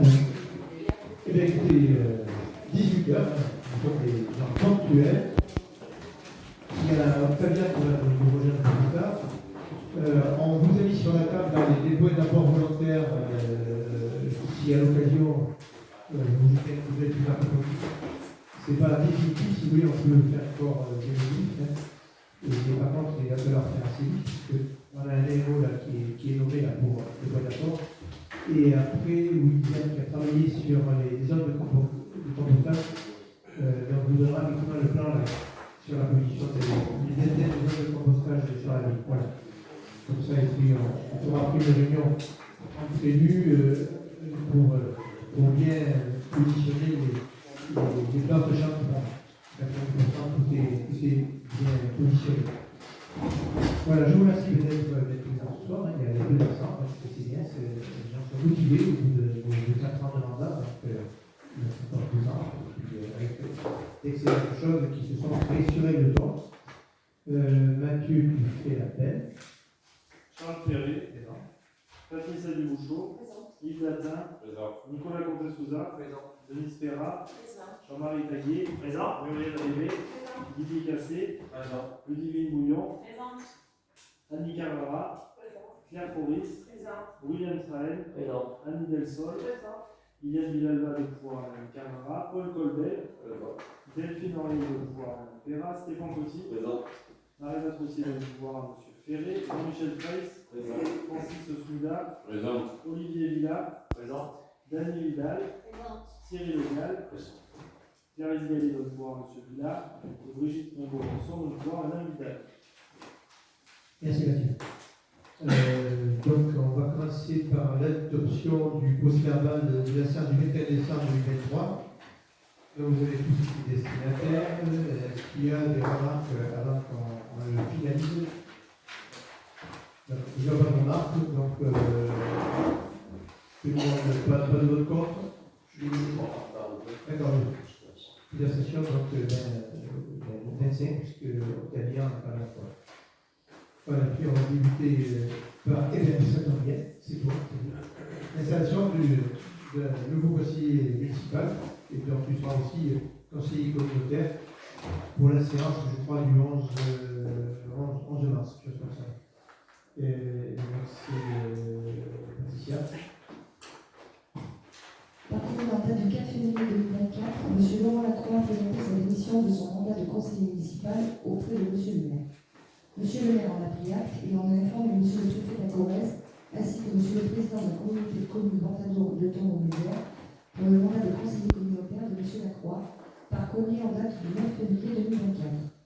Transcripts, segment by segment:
Eh bien, écoutez, 18 heures, nous sommes des gens ponctuels. Il y a Fabien qui va nous rejoindre plus tard. On vous a mis sur la table dans les dépôts d'apport volontaire, si à l'occasion vous jetez un coup d'œil plus approfondi. Ce n'est pas définitif, si vous voulez, on peut le faire encore des minutes. Et par contre, il va falloir faire assez vite, puisqu'on a un héros là, qui est nommé là, pour le point d'apport. Et après, William qui a travaillé sur les zones de compostage, donc vous donnera effectivement le plan là, sur la position des zones de compostage sur la ville. Voilà. Comme ça, et puis on fera après une réunion entre élus pour bien positionner les plans de champ. 80%, tout est bien positionné. Voilà, je vous remercie d'être présents ce soir. Il y a les 2 absents, c'est bien, les gens sont motivés au bout de 4 ans de mandat, donc il y a 2 ans, avec d'excellentes choses qui se sont créées sur le temps. Mathieu, tu fais l'appel. Charles Ferré, Patrice Adibouchot, Yves Latin, Nicolas Comte-Souza, Denis Perra, Jean-Marie Taguier, Muriel Rivet, Didier Cassé, Ludivine Bouillon, Annie Carrara, Claire Foris, William Trahen, Annie Delsol, Iliane Villalba de pouvoir Carrara, Paul Colbert, Delphine Henri de pouvoir Perra, Stéphane Coty, Marie Troussier de pouvoir M. Ferré, Jean-Michel Freiss, Francis Souda, Olivier Villa, Dany Vidal, Thierry Legal, Clarisse Gallet de pouvoir M. Villa, et Brigitte Monbeau-Lançon de pouvoir Mme Vidal. Merci Mathieu. Donc on va commencer par l'adoption du procès-verbal de la séance du 21 décembre 2023. Donc vous avez tous été destinataires. Est-ce qu'il y a des remarques avant qu'on le finalise? Donc, il n'y a pas de remarques, donc tout le monde pas de vote contre. D'accord. La session, donc 25, puisque Octavien n'a pas la fois. Voilà, puis on va débuter par ça tombe bien, c'est bon. L'installation du nouveau conseiller municipal, et donc tu seras aussi conseiller communautaire pour la séance, je crois, du 11 mars, chose comme ça. Et donc c'est Patricia. Par mandat du 4 février 2024, M. Laurent Lacroix a présenté sa démission de son mandat de conseiller municipal auprès de M. le maire. M. le maire en a pris acte et en a informé M. le préfet de la Corrèze ainsi que M. le président de la communauté de communes Ventadour de Tournon-Mézières pour le mandat de conseiller communautaire de M. Lacroix par courrier en date du 9 février 2024.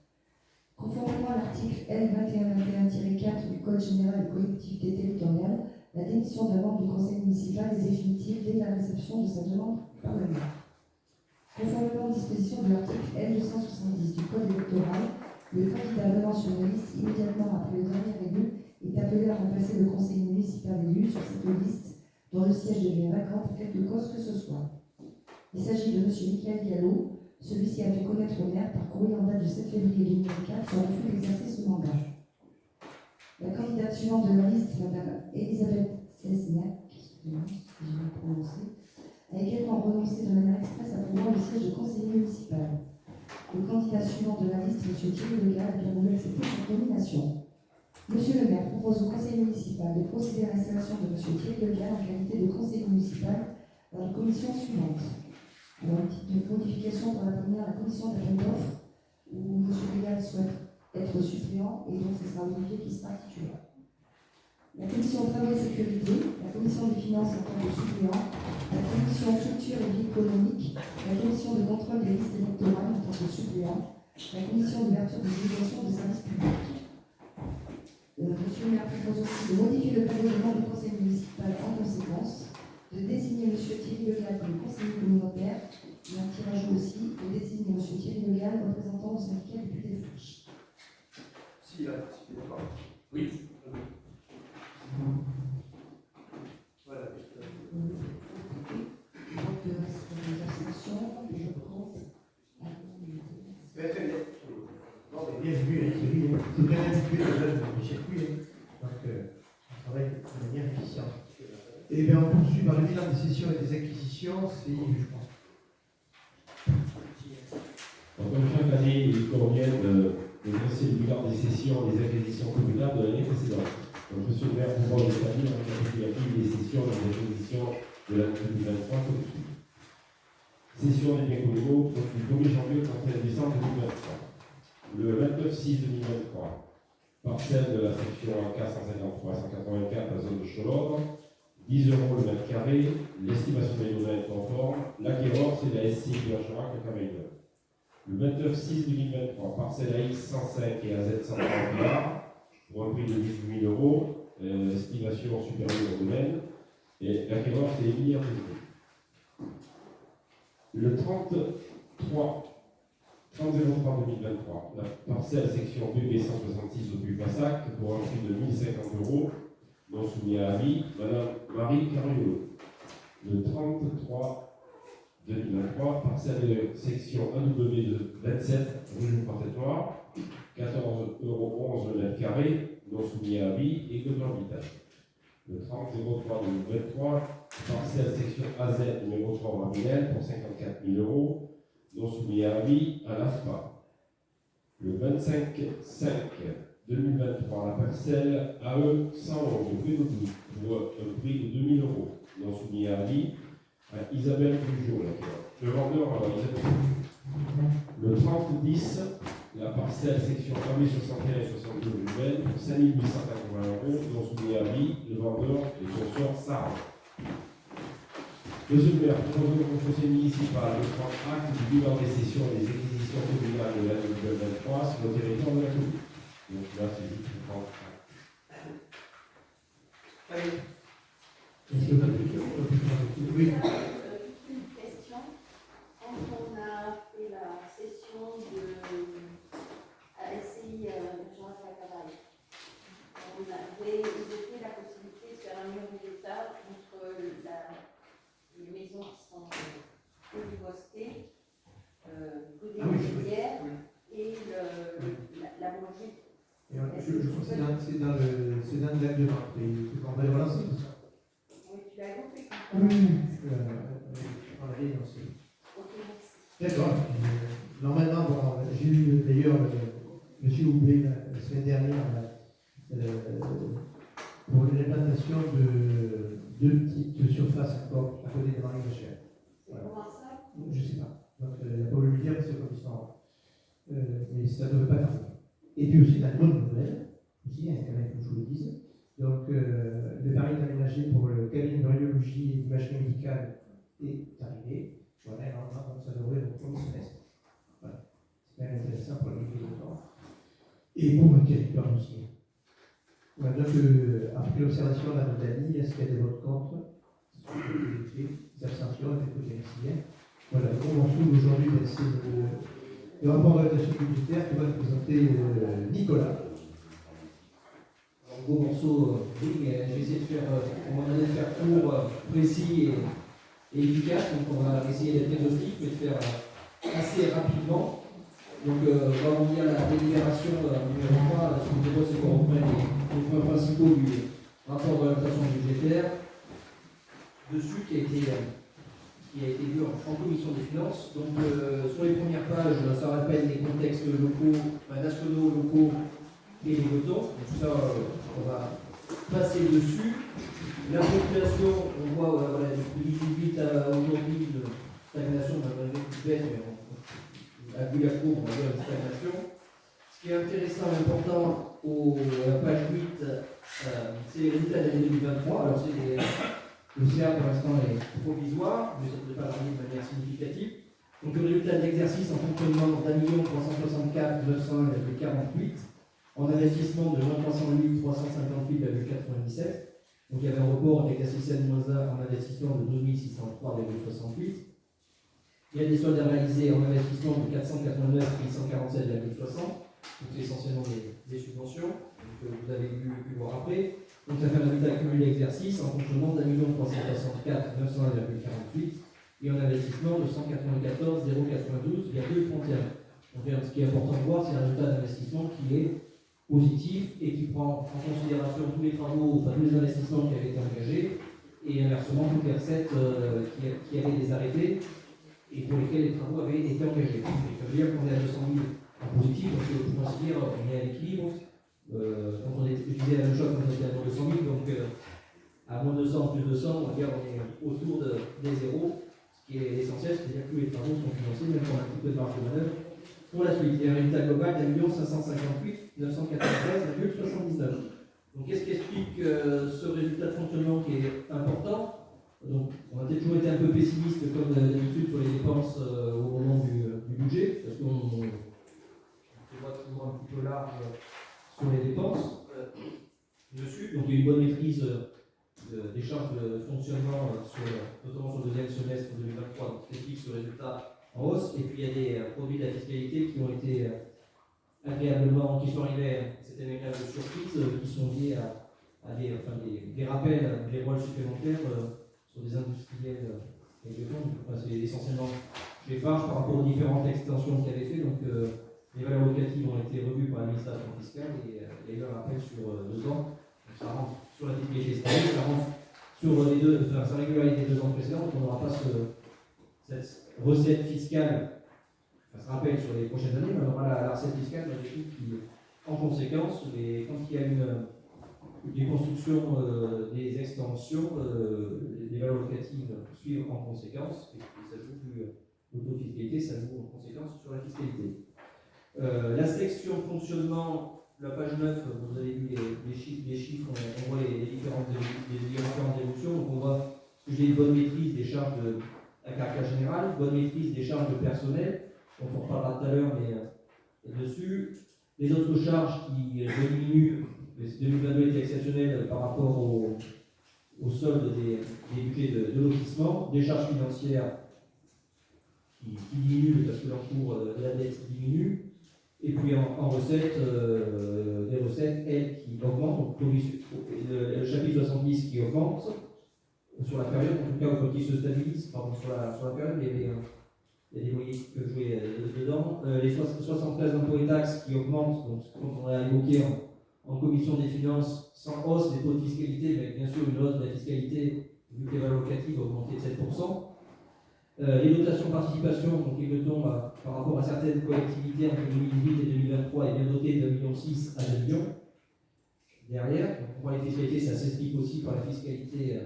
Conformément à l'article L2121-4 du Code général des collectivités territoriales, la démission d'un membre du conseil municipal est définitive dès la réception de sa demande par le maire. Conformément aux dispositions de l'article L270 du Code électoral, le candidat venant sur une liste immédiatement après le dernier élu est appelé à remplacer le conseiller municipal élu sur cette liste dont le siège devient vacant pour quelque cause que ce soit. Il s'agit de M. Michael Gallo. Celui-ci a fait connaître au maire par courrier en date du 7 février 2024 son refus d'exercer ce mandat. La candidate suivante de la liste, Mme Elisabeth Cesniak, a également renoncé de manière expresse à pouvoir le siège de conseiller municipal. Le candidat suivant de la liste, M. Thierry Legal, a bien voulu accepter cette nomination. Monsieur le maire propose au conseil municipal de procéder à l'installation de M. Thierry Legal en qualité de conseiller municipal dans les commissions suivantes. Alors, une petite modification pour la première, la commission d'appel d'offres, où M. Legal souhaite être suppléant et donc ce sera Olivier qui sera titulaire. La commission travail et sécurité, la commission des finances en tant que suppléant, la commission culture et vie économique, la commission de contrôle des listes électorales en tant que suppléant, la commission d'ouverture des obligations de services publics. Monsieur le maire propose aussi de modifier le tableau de membres du conseil municipal en conséquence, de désigner M. Thierry Legal comme conseiller communautaire, et un tirage aussi, de désigner M. Thierry Legal représentant le syndicat des députés Fouch. Si, là, si, d'accord. Oui. Voilà. Donc, il reste des abstentions, je compte. Très bien. Non, mais bien vu, Thierry. C'est bien indiqué déjà de Michel Couy. Donc, on travaille de manière efficiente. Et bien, on poursuit par le bilan des sessions et des acquisitions. C'est Yves, je pense. Comme chaque année, il convient de dresser le bilan des sessions et des acquisitions communales de l'année précédente. Donc, M. le maire propose d'établir un récapitulatif des sessions et des acquisitions de l'année 2023 comme suit. Session des biens communaux du 1er janvier au 31 décembre 2023. Le 29/6/2023, parcelle de la section AK 153-184, la zone de Cholordre, 10 € le mètre carré, l'estimation des domaines conforme, l'acquéreur, c'est la SCI Bergerac, le Camaïdon. Le 29/6/2023, parcelle AX 105 et AZ 130 pour un prix de 18 000 €, estimation supérieure au domaine, et l'acquéreur, c'est Emilie Artesini. Le 30/03/2023, la parcelle section BB 166 au Buy-Passac pour un prix de 1 050 €, non soumis à avis, Madame Marie Cariolo. Le 30/3/2023, parcelle de section AW de 27 rue du Portet-Noir, 14,11 € le mètre carré, non soumis à avis et que de l'habitat. Le 30/03/2023, parcelle section AZ numéro 3 Marminel pour 54 000 €, non soumis à avis à l'AFPA. Le 25/5/2023, la parcelle AE 111 au prix de Douy pour un prix de 2 000 €, non soumis à avis à Isabelle Bugeaud. Le vendeur Isabelle. Le 30/10, la parcelle section AB 61 et 62 Ruben pour 5 880 €, non soumis à avis, le vendeur et consorts Sarah. Monsieur le maire, proposons au conseil municipal de prendre acte du bilan des sessions et des acquisitions communales de l'année 2023 sur le territoire de la commune. Donc là, c'est juste pour prendre acte. Est-ce que vous avez une question? Oui. Juste une question. Quand on a fait la session de SCI Jean-Jacques, on avait évoqué la possibilité de faire un mur végétal entre les maisons qui sont rue du Bosquet, rue des Rivières et la boulangerie. Je crois que c'est dans le lac de Marc. On va le relancer tout ça. Oui, tu l'as évoqué. Oui. Ok, merci. D'accord. Normalement, bon, j'ai eu d'ailleurs M. Houblé la semaine dernière pour l'implantation de 2 petites surfaces encore à côté de Marie-Rachel. C'est comment ça? Je ne sais pas. Donc, il n'y a pas voulu le dire parce que comme ils sont. Mais ça ne devrait pas tarder. Et puis aussi, la bonne nouvelle, aussi, hein, quand même, que je vous le dise. Donc, le permis d'aménager pour le cabinet de radiologie et d'imagerie médicale est arrivé. Voilà, normalement, donc ça devrait être au premier semestre. Voilà. C'est quand même intéressant pour la vie de temps. Et pour le territoire aussi. Voilà, donc, après l'observation de la Dani, est-ce qu'il y a des votes contre? Des abstentions, des côtés merci. Voilà, le gros morceau d'aujourd'hui, c'est le rapport de l'adaptation budgétaire qui va nous présenter Nicolas. Un gros morceau, oui, mais j'ai essayé de faire, on va de faire court, précis et efficace. Donc on va essayer d'être exhaustif, mais de faire assez rapidement. Donc on va en venir à la délibération numéro 3. Ce que je propose, c'est qu'on reprenne les points principaux du rapport de l'adaptation budgétaire dessus qui a été vu en commission des finances. Donc sur les premières pages, ça rappelle les contextes locaux, nationaux, locaux et les votants. Donc ça, on va passer dessus. La population, on voit voilà, depuis 2018 à aujourd'hui, une stagnation, malgré une baisse, mais à vu la courbe, on va dire une stagnation. Ce qui est intéressant et important à la page 8, c'est les résultats de l'année 2023. Alors le CA pour l'instant est provisoire, mais ça ne peut pas varier de manière significative. Donc le résultat de l'exercice en fonctionnement d'1 364 901,48, en investissement de 308 358,97. Donc il y avait un report d'exercice N-1 en investissement de 12 603,68. Il y a des soldes réalisés en investissement de 489 847,60. Donc c'est essentiellement des subventions, que vous avez pu voir après. Donc ça fait un résultat cumulé d'exercice en fonctionnement d'1 364 901,48 et en investissement de 194 092,31. Donc ce qui est important de voir, c'est un résultat d'investissement qui est positif et qui prend en considération tous les travaux, enfin tous les investissements qui avaient été engagés et inversement toutes les recettes qui avaient des arrêtés et pour lesquels les travaux avaient été engagés. Ça veut dire qu'on est à 200 000 en positif, donc je considère qu'on est à l'équilibre. Quand on utilisait la même chose, on était à 200 000, donc à moins 200, plus 200, on va dire on est autour des zéros, ce qui est essentiel, c'est-à-dire que tous les travaux sont financés, même pour un petit peu de marge de manœuvre. Pour la suite, il y a un résultat global d'1 558 993,79. Donc qu'est-ce qui explique ce résultat de fonctionnement qui est important? Donc, on a toujours été un peu pessimiste comme d'habitude sur les dépenses au moment du budget, parce qu'on voit toujours un petit peu large sur les dépenses dessus. Donc il y a une bonne maîtrise des charges de fonctionnement, notamment sur le deuxième semestre 2023, donc qui explique ce résultat en hausse. Et puis il y a des produits de la fiscalité qui ont été qui sont arrivés cette année de surprise, qui sont liés à des rappels, des rôles supplémentaires sur des industriels et des fonds. C'est essentiellement les charges par rapport aux différentes extensions qu'il avait fait. Donc les valeurs locatives ont été revues par l'administration fiscale et il y a eu un rappel sur 2 ans. Donc, ça rentre sur la fiscalité cette année, ça rentre sur sa régularité des 2 ans précédents. Donc on n'aura pas cette recette fiscale. Ça se rappelle sur les prochaines années, mais on aura la recette fiscale qui, en conséquence, quand il y a des constructions, des extensions, les valeurs locatives suivent en conséquence, et ça joue plus l'autofiscalité, ça joue en conséquence sur la fiscalité. La section fonctionnement, la page 9, vous avez vu les chiffres, on voit les différentes évolutions, donc on voit que j'ai une bonne maîtrise des charges à caractère général, bonne maîtrise des charges de personnel. Donc on reparlera tout à l'heure, mais dessus. Les autres charges qui diminuent, 2022 était exceptionnel par rapport au solde des budgets de lotissement, des charges financières qui diminuent parce que l'encours de la dette diminue, et puis en recettes, des recettes, elles, qui augmentent, donc le chapitre 70 qui augmente sur la période, en tout cas, qui se stabilise, sur la période, il y a des loyers qui peuvent jouer dedans. Les 73 impôts et taxes qui augmentent, donc comme on a évoqué en commission des finances, sans hausse des taux de fiscalité, mais bien sûr une hausse de la fiscalité, vu que les valeurs locatives ont augmenté de 7%. Les dotations participation, donc les jetons par rapport à certaines collectivités entre 2018 et 2023 est bien doté de 1,6 million à 2 millions. Derrière, donc on voit les fiscalités, ça s'explique aussi par la fiscalité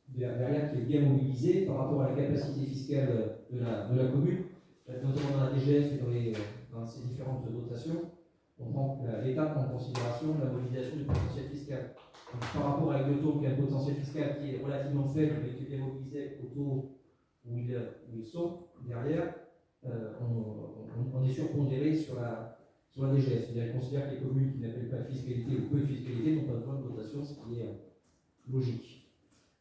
derrière qui est bien mobilisée par rapport à la capacité fiscale de la commune, notamment dans la DGF et dans ces différentes dotations. On prend l'État prend en considération la mobilisation du potentiel fiscal. Donc, par rapport avec le taux qui a un potentiel fiscal qui est relativement faible, mais qui est bien mobilisé au taux où ils sont, derrière, on est surpondéré sur la DGF. C'est-à-dire qu'on considère que les communes qui n'appellent pas de fiscalité ou peu de fiscalité n'ont pas besoin de dotation, ce qui est logique.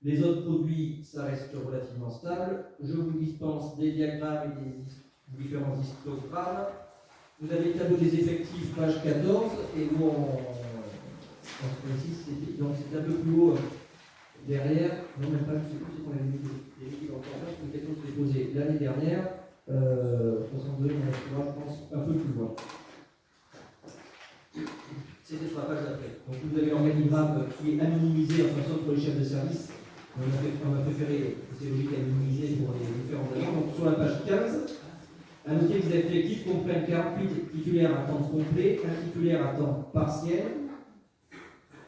Les autres produits, ça reste relativement stable. Je vous dispense des diagrammes et des différents histogrammes. Vous avez le tableau des effectifs, page 14, et où donc c'est un peu plus haut derrière. Non, même pas, je ne sais plus si on avait mis des équipes encore là, c'est une question que je l'ai posée l'année dernière. 62, on restera, je pense, un peu plus loin. C'était sur la page d'après. Donc vous avez l'organigramme qui est anonymisé, enfin sauf pour les chefs de service. On a préféré, c'est logique, anonymiser pour les différents agents. Donc sur la page 15, à noter que les effectifs comprennent 48 titulaires à temps complet, un titulaire à temps partiel,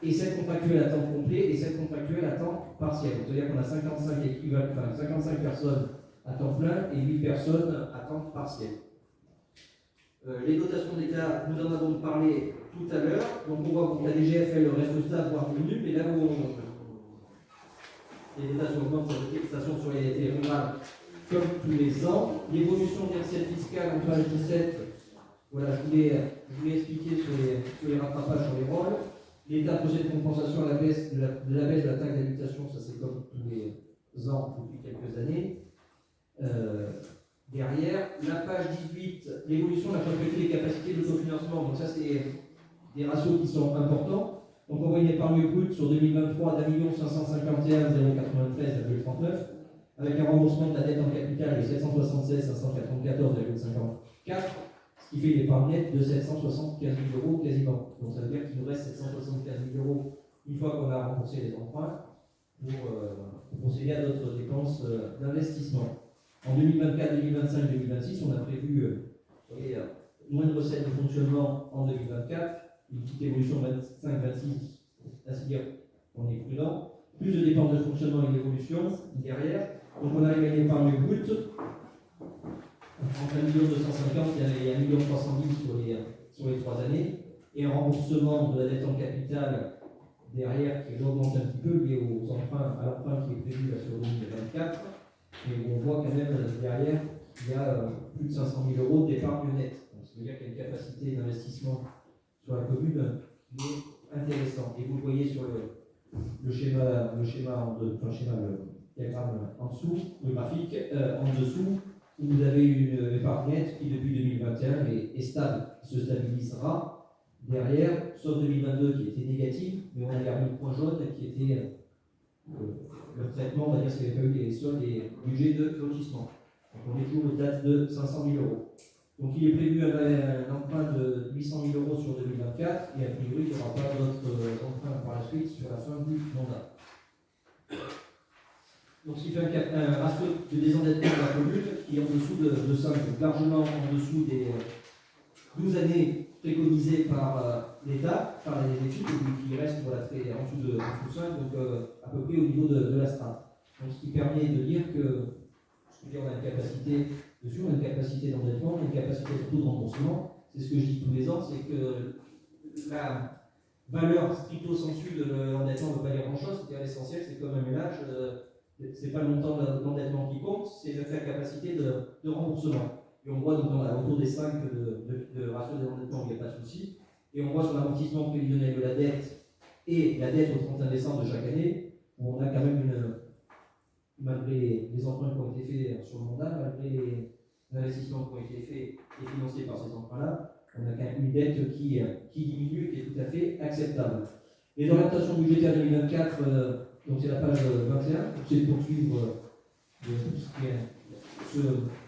et 7 contractuels à temps complet et 7 contractuels à temps partiel. C'est-à-dire qu'on a 55 personnes à temps plein et 8 personnes à temps partiel. Les dotations d'État, nous en avons parlé tout à l'heure. Donc on voit que la DGF reste stable, voire diminue, mais là où les dotations augmentent sur les prestations sur les terres rurales comme tous les ans. L'évolution des recettes fiscales en page 17, voilà, je voulais expliquer sur les rattrapages sur les rôles. L'État procède compensation à la baisse de la baisse de la taxe d'habitation, ça c'est comme tous les ans depuis quelques années. Derrière, la page 18, l'évolution de la propriété des capacités d'autofinancement. Donc ça c'est des ratios qui sont importants. Donc on voit une épargne brute sur 2023 d'1 551 093,39 avec un remboursement de la dette en capital de 776 594,54, ce qui fait une épargne nette de 775 000 euros quasiment. Donc ça veut dire qu'il nous reste 775 000 euros une fois qu'on a remboursé les emprunts. pour procéder à d'autres dépenses d'investissement. En 2024, 2025, 2026, on a prévu moins de recettes de fonctionnement en 2024, une petite évolution 25-26, à se dire qu'on est prudent, plus de dépenses de fonctionnement et d'évolution derrière. Donc on arrive à une épargne brute entre 1 250 000 et 1 300 000 sur les 3 années, et un remboursement de la dette en capital derrière qui augmente un petit peu lié aux emprunts, à l'emprunt qui est prévu là, sur 2024, mais on voit quand même derrière qu'il y a plus de 500 000 euros d'épargne nette. Donc ça veut dire qu'il y a une capacité d'investissement sur la commune qui est intéressante. Et vous le voyez sur le diagramme en dessous, le graphique en dessous, où vous avez une épargne nette qui depuis 2021 est stable, se stabilisera. Derrière, sauf 2022 qui était négative, mais on a gardé le point jaune qui était le traitement, on va dire, s'il n'y avait pas eu les soldes et budget de lotissement. Donc on est toujours aux dates de 500 000 euros. Donc il est prévu un emprunt de 800 000 euros sur 2024 et a priori il n'y aura pas d'autres emprunts par la suite sur la fin du mandat. Donc ce qui fait un ratio de désendettement de la commune qui est en dessous de 5, donc largement en dessous des 12 années préconisées par l'État, par les études, et qui reste voilà, très en dessous de 5, donc à peu près au niveau de la strate. Donc ce qui permet de dire que on a une capacité dessus, on a une capacité d'endettement, on a une capacité surtout de remboursement. C'est ce que je dis tous les ans, c'est que la valeur stricto sensu de l'endettement ne veut pas dire grand-chose, c'est-à-dire l'essentiel, c'est comme un ménage, c'est pas le montant de l'endettement qui compte, c'est la capacité de remboursement. Et on voit donc autour des 5 de ratio d'endettement, il n'y a pas de souci. Et on voit sur l'amortissement prévisionnel de la dette et la dette au 31 décembre de chaque année, où on a quand même malgré les emprunts qui ont été faits sur le mandat, malgré les investissements qui ont été faits et financés par ces emprunts-là, on a quand même une dette qui diminue, qui est tout à fait acceptable. Les orientations budgétaires 2024, donc c'est la page 21, c'est de poursuivre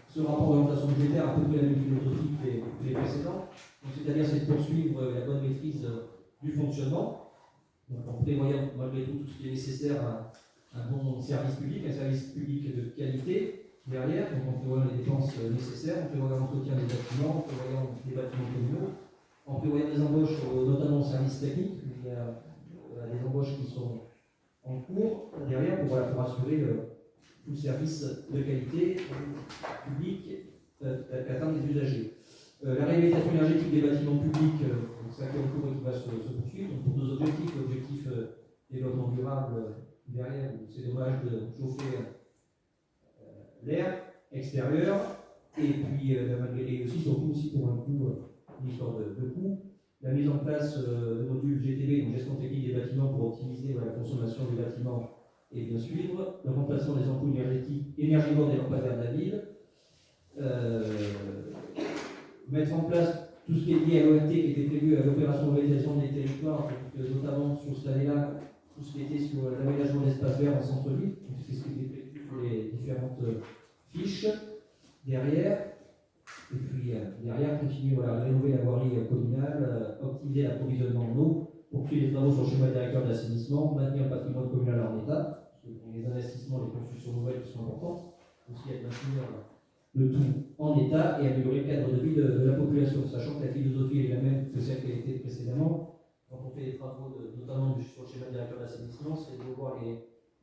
ce rapport d'orientation budgétaire, à peu près la même philosophie que les précédents. C'est-à-dire c'est de poursuivre la bonne maîtrise du fonctionnement, donc en prévoyant malgré tout ce qui est nécessaire à un bon service public, un service public de qualité derrière, donc en prévoyant les dépenses nécessaires, en prévoyant l'entretien des bâtiments, en prévoyant des bâtiments communaux, en prévoyant des embauches, notamment au service technique. Il y a des embauches qui sont en cours derrière pour assurer tout le service de qualité public qu'attendent les usagers. La réhabilitation énergétique des bâtiments publics, c'est un cours qui va se poursuivre, donc pour deux objectifs, l'objectif développement durable derrière, c'est dommage de chauffer l'air extérieur, et puis malgré aussi, surtout aussi pour un coût, une histoire de coût, la mise en place de modules GTB, donc gestion technique des bâtiments, pour optimiser la consommation des bâtiments et bien suivre, le remplacement des ampoules énergivores des lampadaires de la ville, mettre en place tout ce qui est lié à l'ORT qui était prévu à l'opération d'organisation des territoires, donc, notamment sur cette année-là, tout ce qui était sur l'aménagement d'espaces verts en centre-ville, c'est ce qui était prévu sur les différentes fiches derrière. Et puis derrière, continuer à rénover la voirie communale, optimiser l'approvisionnement en eau, poursuivre les travaux sur le schéma directeur de l'assainissement, maintenir le patrimoine communal en état, parce que les investissements, les constructions nouvelles qui sont importantes, aussi être maintenir le tout en état et améliorer le cadre de vie de la population, sachant que la philosophie est la même que celle qui a été précédemment. Quand on fait des travaux, notamment sur le schéma directeur de l'assainissement, c'est de voir les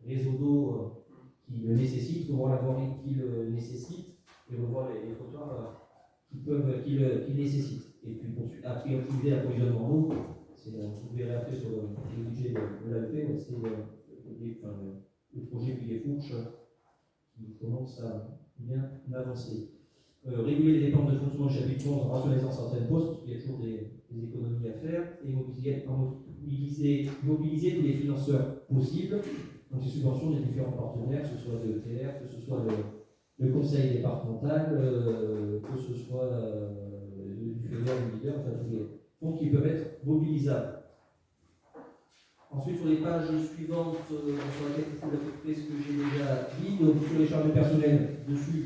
réseaux d'eau qui le nécessitent, de voir la voirie qui le nécessite, et de voir les trottoirs qui le nécessitent. Et puis après optimiser l'approvisionnement en eau, vous verrez après sur le budget de l'AEP, c'est le projet Puy des Fourches qui commence à bien avancer. Réguler les dépenses de fonctionnement de chapitre 11 en rationalisant certaines postes, parce qu'il y a toujours des économies à faire, et mobiliser tous les financeurs possibles, donc les subventions des différents partenaires, que ce soit de l'ETR, que ce soit le conseil départemental, que ce soit du FEDER, du leader, enfin tous les fonds qui peuvent être mobilisables. Ensuite, sur les pages suivantes, sur lesquelles vous avez fait ce que j'ai déjà dit, donc sur les charges de personnel, dessus,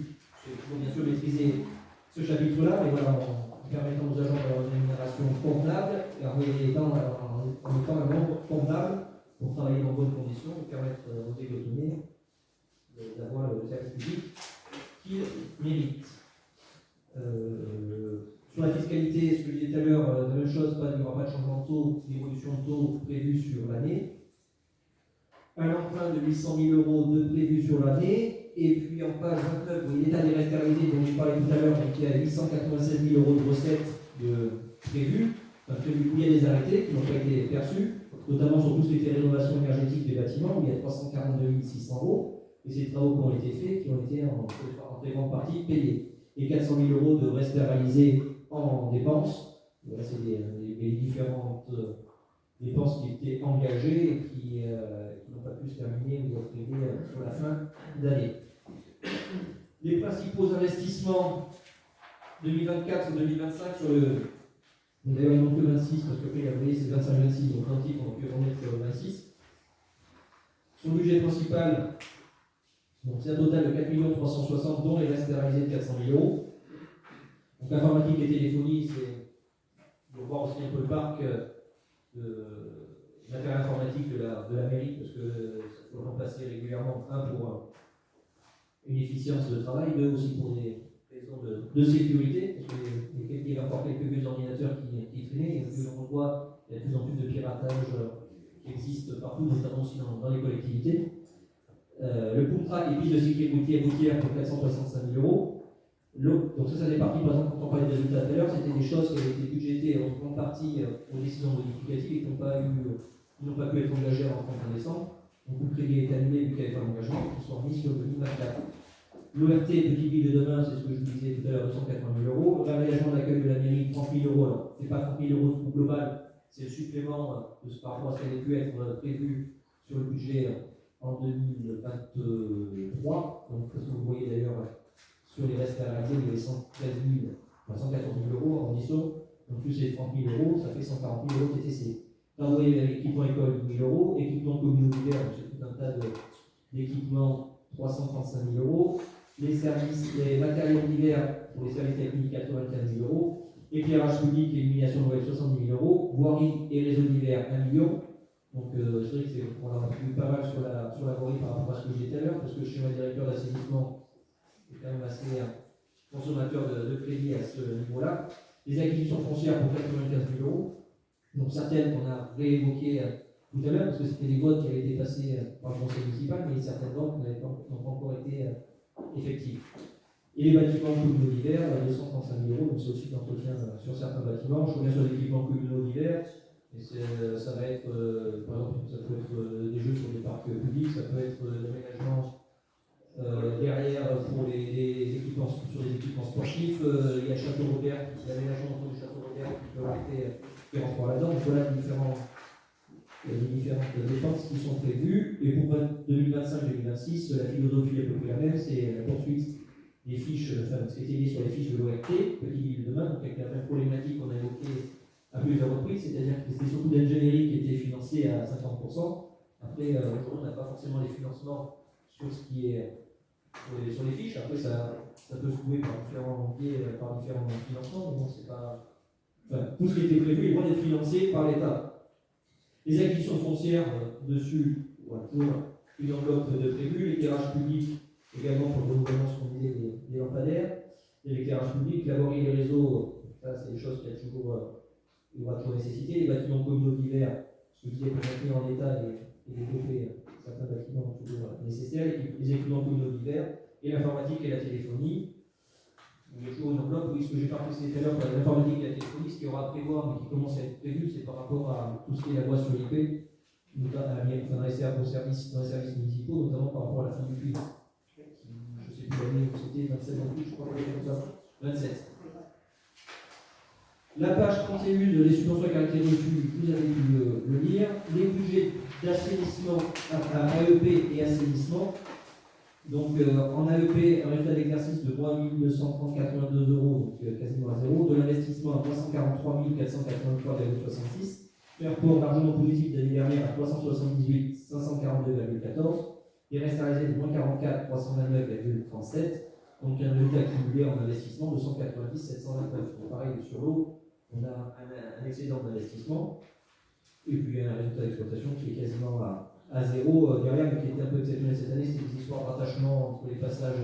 il faut bien sûr maîtriser ce chapitre-là, mais voilà, en permettant aux agents d'avoir une rémunération convenable et en mettant un nombre convenable pour travailler dans de bonnes conditions et permettre aux écotomiers d'avoir le service public qu'ils méritent. Sur la fiscalité, ce que je disais tout à l'heure, la même chose, il n'y aura pas de changement de taux, d'évolution de taux prévue sur l'année. Un emprunt de 800 000 € de prévu sur l'année, et puis en page 29, vous voyez l'état des restes à réaliser dont je parlais tout à l'heure, donc il y a 896 000 € de recettes prévues, où il y a des arrêtés qui n'ont pas été perçus, notamment sur tout ce qui était rénovation énergétique des bâtiments, où il y a 342 600 €, et ces travaux qui ont été faits, qui ont été en très grande partie payés. Et 400 000 € de restes à réaliser en dépenses. Voilà, c'est les différentes dépenses qui étaient engagées et qui n'ont pas pu se terminer ou être réglées sur la fin d'année. Les principaux investissements 2024-2025 sur le. D'ailleurs, il manque que 26 parce que vous voyez, c'est 25-26, donc quantique, on peut remettre sur 26. Son budget principal, donc c'est un total de 4 360 000, dont les restes à réaliser de 400 000 €. Donc informatique et téléphonie, c'est de voir aussi un peu le parc de matériel informatique de la mairie, parce que ça faut remplacer régulièrement, un pour une efficience de travail, deux aussi pour des raisons de sécurité, parce qu'il y a encore quelques vieux ordinateurs qui traînaient, et on voit il y a de plus en plus de piratage qui existe partout, notamment aussi dans les collectivités. Le contrat et pistes de sécurité routière pour 465 000 €. Donc ça fait partie, par exemple, quand on parlait des résultats tout à l'heure, c'était des choses qui avaient été budgétées en grande partie aux décisions modificatives et qui n'ont pas pu être engagées avant le 31 décembre. Donc le crédit a été annulé vu qu'il n'y avait pas d'engagement, qui sont remis sur 2024. L'ORT Petite Ville de demain, c'est ce que je vous disais tout à l'heure, 280 000 €. Le réaménagement de l'accueil de la mairie, 30 000 €. Alors, ce n'est pas 30 000 € de coût global, c'est le supplément par rapport à ce qui avait pu être prévu sur le budget en 2023. Donc, ce que vous voyez d'ailleurs sur les restes à réaliser, il y avait 114 000 € en mission. Donc, plus les 30 000 €, ça fait 140 000 € TTC. Là, vous voyez l'équipement école, 10 000 €. Équipement communautaire, c'est tout un tas d'équipements, 335 000 €. Les services, les matériaux divers pour les services techniques, 95 000 €. Éclairage public et illumination nouvelle, 70 000 €. Voirie et réseau divers, 1 million. Donc, c'est vrai qu'on a vu pas mal sur la voirie par rapport à ce que je disais tout à l'heure, parce que le schéma directeur d'assainissement est quand même assez consommateur de crédit à ce niveau-là. Les acquisitions foncières pour 95 000 €. Donc, certaines qu'on a réévoquées tout à l'heure, parce que c'était des votes qui avaient été passés par le conseil municipal, mais certaines votes n'ont pas encore été effectives. Et les bâtiments communaux divers, 235 000 €, donc c'est aussi d'entretien sur certains bâtiments. Je reviens sur les équipements communaux divers, et ça va être, par exemple, ça peut être des jeux sur des parcs publics, ça peut être l'aménagement derrière pour les équipements, sur les équipements sportifs. Il y a le château Robert, l'aménagement autour du château Robert qui rentre là-dedans. Donc voilà les différentes dépenses qui sont prévues. Et pour 2025-2026, la philosophie est à peu près la même, c'est la poursuite des fiches, enfin, ce qui était lié sur les fiches de l'ORT, Petite Ville de demain, donc avec la même problématique qu'on a évoquée à plusieurs reprises, c'est-à-dire que c'était surtout l'ingénierie qui était financée à 50%. Après, aujourd'hui, on n'a pas forcément les financements sur ce qui est sur les fiches. Après, ça peut se trouver par différents biais, par différents financements, mais bon, c'est pas. Enfin, tout ce qui était prévu est loin d'être financé par l'État. Les acquisitions foncières, dessus, voilà, pour une enveloppe de prévu, l'éclairage public, également pour le renouvellement, ce qu'on disait, des lampadaires, et l'éclairage public, la voirie et les réseaux, ça c'est des choses qu'il y aura toujours nécessité. Les bâtiments communaux divers, ce que je disais, pour maintenir en état et développer certains bâtiments toujours nécessaires, les équipements communaux divers, et l'informatique et la téléphonie. Il y a toujours une enveloppe, oui, ce que j'ai pas précisé tout à l'heure pour l'informatique et la téléphonie, ce qu'il y aura à prévoir, mais qui commence à être prévu, c'est par rapport à tout ce qui est la loi sur l'IP, notamment dans les services municipaux, notamment par rapport à la fin du cuivre. Je ne sais plus l'année où c'était, 27 non plus, je crois, comme ça. 27. La page 31 les subventions à caractère reçu, vous avez pu le lire. Les budgets d'assainissement à AEP et assainissement. Donc en AEP, un résultat d'exercice de 3 230,82 €, donc quasiment à zéro. De l'investissement à 343 483,66. Rapport largement positif l'année dernière à 378 542,14. Et reste à réaliser de moins 44 329,37. Donc un résultat cumulé en investissement de 190 729. Donc pareil sur l'eau, on a un excédent d'investissement. Et puis il y a un résultat d'exploitation qui est quasiment à zéro derrière, mais qui était un peu exceptionnel cette année. C'était des histoires de rattachement entre les passages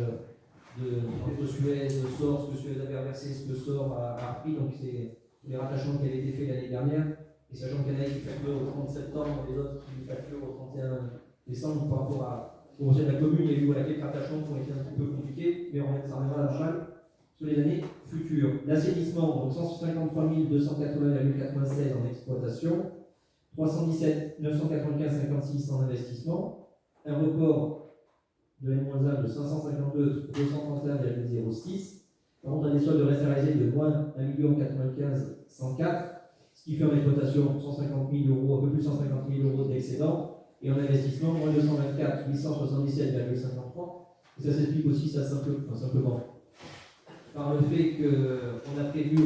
entre Suez, Sor, ce que Suez avait reversé, ce que Sor a repris. Donc c'est les rattachements qui avaient été faits l'année dernière. Et sachant qu'il y en a qui facturent au 30 septembre, les autres qui facturent au 31 décembre, par rapport au projet de la commune, il y a eu quelques rattachements qui ont été un petit peu compliqués, mais ça reviendra à la normale sur les années futures. L'assainissement, donc 153 280,96 en exploitation, 317 995,56 en investissement, un report de N-1 de 552 231,06. Par contre, on a des soldes de reste à réaliser de moins 1 95 104, ce qui fait en exploitation 150 000 euros, un peu plus de 150 000 euros d'excédent, et en investissement moins 224 877,53. Et ça s'explique aussi ça simplement par le fait qu'on a prévu,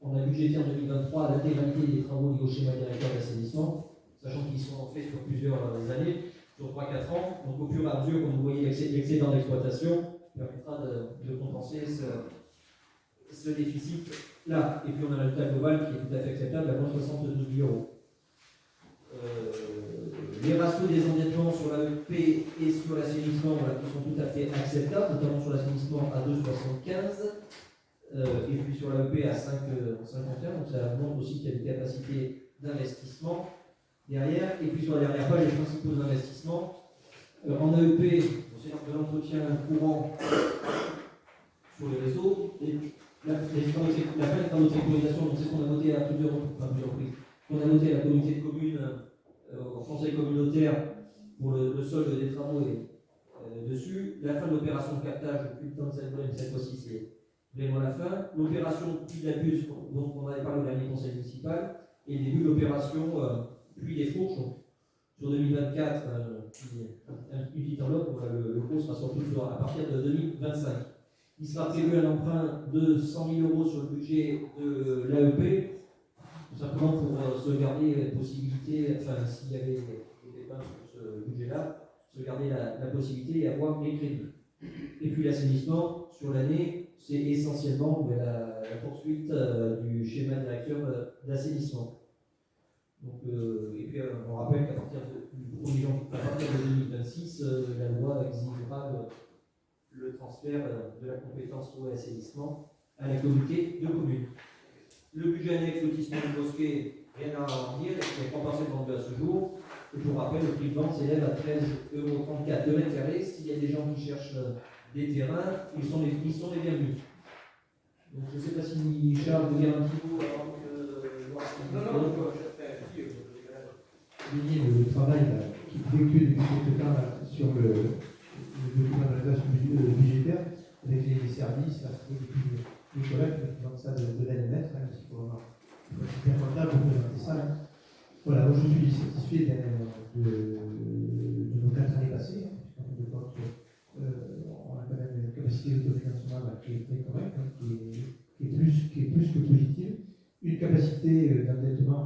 on a budgété en 2023 l'intégralité des travaux liés au schéma directeur d'assainissement, sachant qu'ils sont faits sur plusieurs années, sur 3-4 ans. Donc au fur et à mesure, comme vous voyez, l'excédent d'exploitation permettra de compenser ce déficit-là. Et puis on a un résultat global qui est tout à fait acceptable à moins 72 000 euros. Les ratios des endettements sur l'AEP et sur l'assainissement qui sont tout à fait acceptables, notamment sur l'assainissement à 2,75 et puis sur l'AEP à 5,51. Donc ça montre aussi qu'il y a une capacité d'investissement derrière. Et puis sur la dernière page, les principaux investissements. En AEP, c'est de l'entretien courant sur les réseaux. Et la fin des travaux de sécurisation, c'est ce qu'on a voté à plusieurs reprises. On a noté à la communauté de communes, au conseil communautaire, pour le solde des travaux dessus. La fin de l'opération de captage, depuis le temps de cette volée, mais cette fois-ci c'est vraiment la fin. L'opération puis de la buse, dont on avait parlé au dernier conseil municipal, et le début de l'opération puis des fourches. Donc, sur 2024, une petite enveloppe, le coût sera sorti à partir de 2025. Il sera prévu un emprunt de 100 000 euros sur le budget de l'AEP. Tout simplement pour sauvegarder la possibilité, enfin s'il y avait des dépenses sur ce budget-là, sauvegarder la possibilité et avoir les crédits. Et puis l'assainissement, sur l'année, c'est essentiellement la poursuite du schéma directeur d'assainissement. Donc, et puis on rappelle qu'à partir de 2026, la loi exigera le transfert de la compétence eau et assainissement à la communauté de communes. Le budget annexe lotissement du bosquet, rien à en dire, il n'y a pas passé vendu à ce jour. Et pour rappel, le prix de vente s'élève à 13,34 € de mètre carré. S'il y a des gens qui cherchent des terrains, ils sont les bienvenus. Donc je ne sais pas si Charles veut dire un petit mot avant que le travail qui effectue depuis quelques temps sur le document de budgétaire avec les services, depuis Nicolas qui présente ça de l'ANMF, parce qu'il faut être bien comptable pour présenter ça. Voilà, aujourd'hui, je suis satisfait de nos 4 années passées, on a quand même une capacité d'autofinancement qui est très correcte, qui est plus que positive, une capacité d'endettement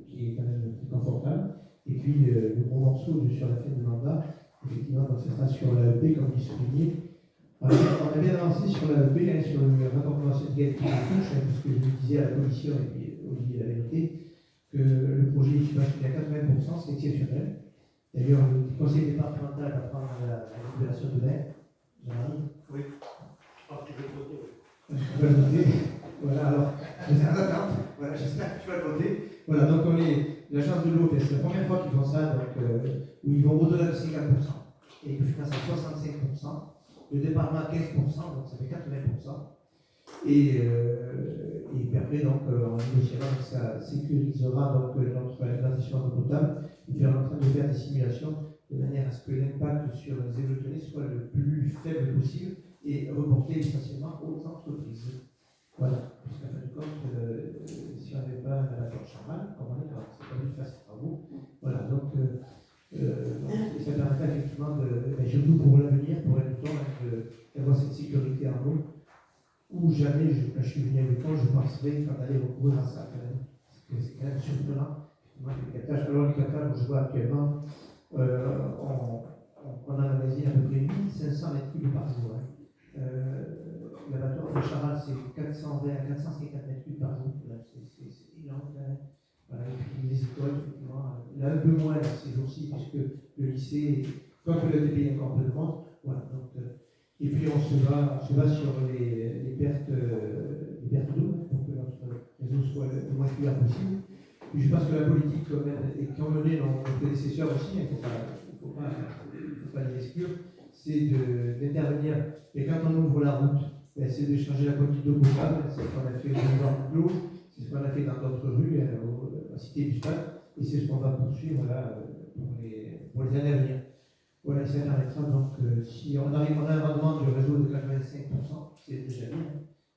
qui est quand même très confortable, et puis le gros morceau sur la fin du mandat, effectivement, ça sera sur l'AEP, comme vous soulignez. On a bien avancé sur l'AEP, sur le rapport conventionnel de touche, parce que je vous disais à la commission, et puis Olivier l'a vérité, que le projet est basculé à 80%, c'est exceptionnel. D'ailleurs, le conseil départemental va prendre la libération de l'air. Jean-Marie. Oui. Je pense que je vais voter. Je vais le voter. Voilà, alors, je suis en attente. Voilà, j'espère que tu vas le voter. Voilà, donc l'agence de l'eau, c'est la première fois qu'ils font ça, donc, où ils vont au-delà de 50%. Et ils financent à 65%. Le département à 15%, donc ça fait 80%. Et puis après, donc, on négociera, donc ça sécurisera donc, notre alimentation en eau potable. Et puis on est en train de faire des simulations de manière à ce que l'impact sur les électroniques soit le plus faible possible et reporté essentiellement aux entreprises. Voilà, puisqu'à fin de compte, si on n'avait pas un accord charmal, comme on est là, c'est pas lui de faire ses travaux. Voilà, donc ça permettra effectivement, surtout pour l'avenir, pour le temps, d'avoir cette sécurité en eau, où jamais, je suis venu avec toi, je penserais qu'on allait recourir à ça quand même. Parce que c'est quand même surprenant. Alors, les captages, je vois actuellement, on emmagasine à peu près 1500 mètres cubes par jour. L'abattoir de Charal, c'est 420 à 450 mètres cubes par jour. C'est énorme quand même. Voilà, et puis les écoles, effectivement, il y en a un peu moins ces jours-ci, puisque le lycée, comme le TPI encore un peu de monde, voilà, donc, et puis on se bat sur les pertes d'eau, pour que notre réseau soit le moins clair possible. Et je pense que la politique, quand même, et qu'ont mené nos prédécesseurs aussi, il ne faut pas les exclure, c'est d'intervenir. Et quand on ouvre la route, ben, c'est de changer la quantité d'eau potable, c'est ce qu'on a fait dans Clos, c'est ce qu'on a fait dans d'autres rues, à Cité du Stade, et c'est ce qu'on va poursuivre là, pour les années à venir. Voilà, ça permettra donc, si on a un rendement du réseau de 85%, c'est déjà bien,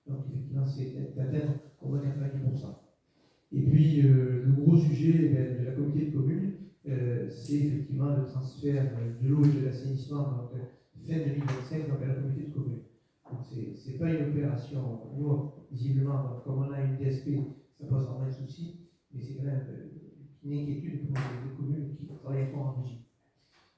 donc effectivement c'est d'atteindre au moins 90%. Et puis le gros sujet de la communauté de communes, c'est effectivement le transfert de l'eau et de l'assainissement, donc fin 2025, donc à la communauté de communes. Donc c'est pas une opération, nous, visiblement, donc, comme on a une DSP, ça pose vraiment un souci, mais c'est quand même une inquiétude pour les communes qui travaillent fort en régie.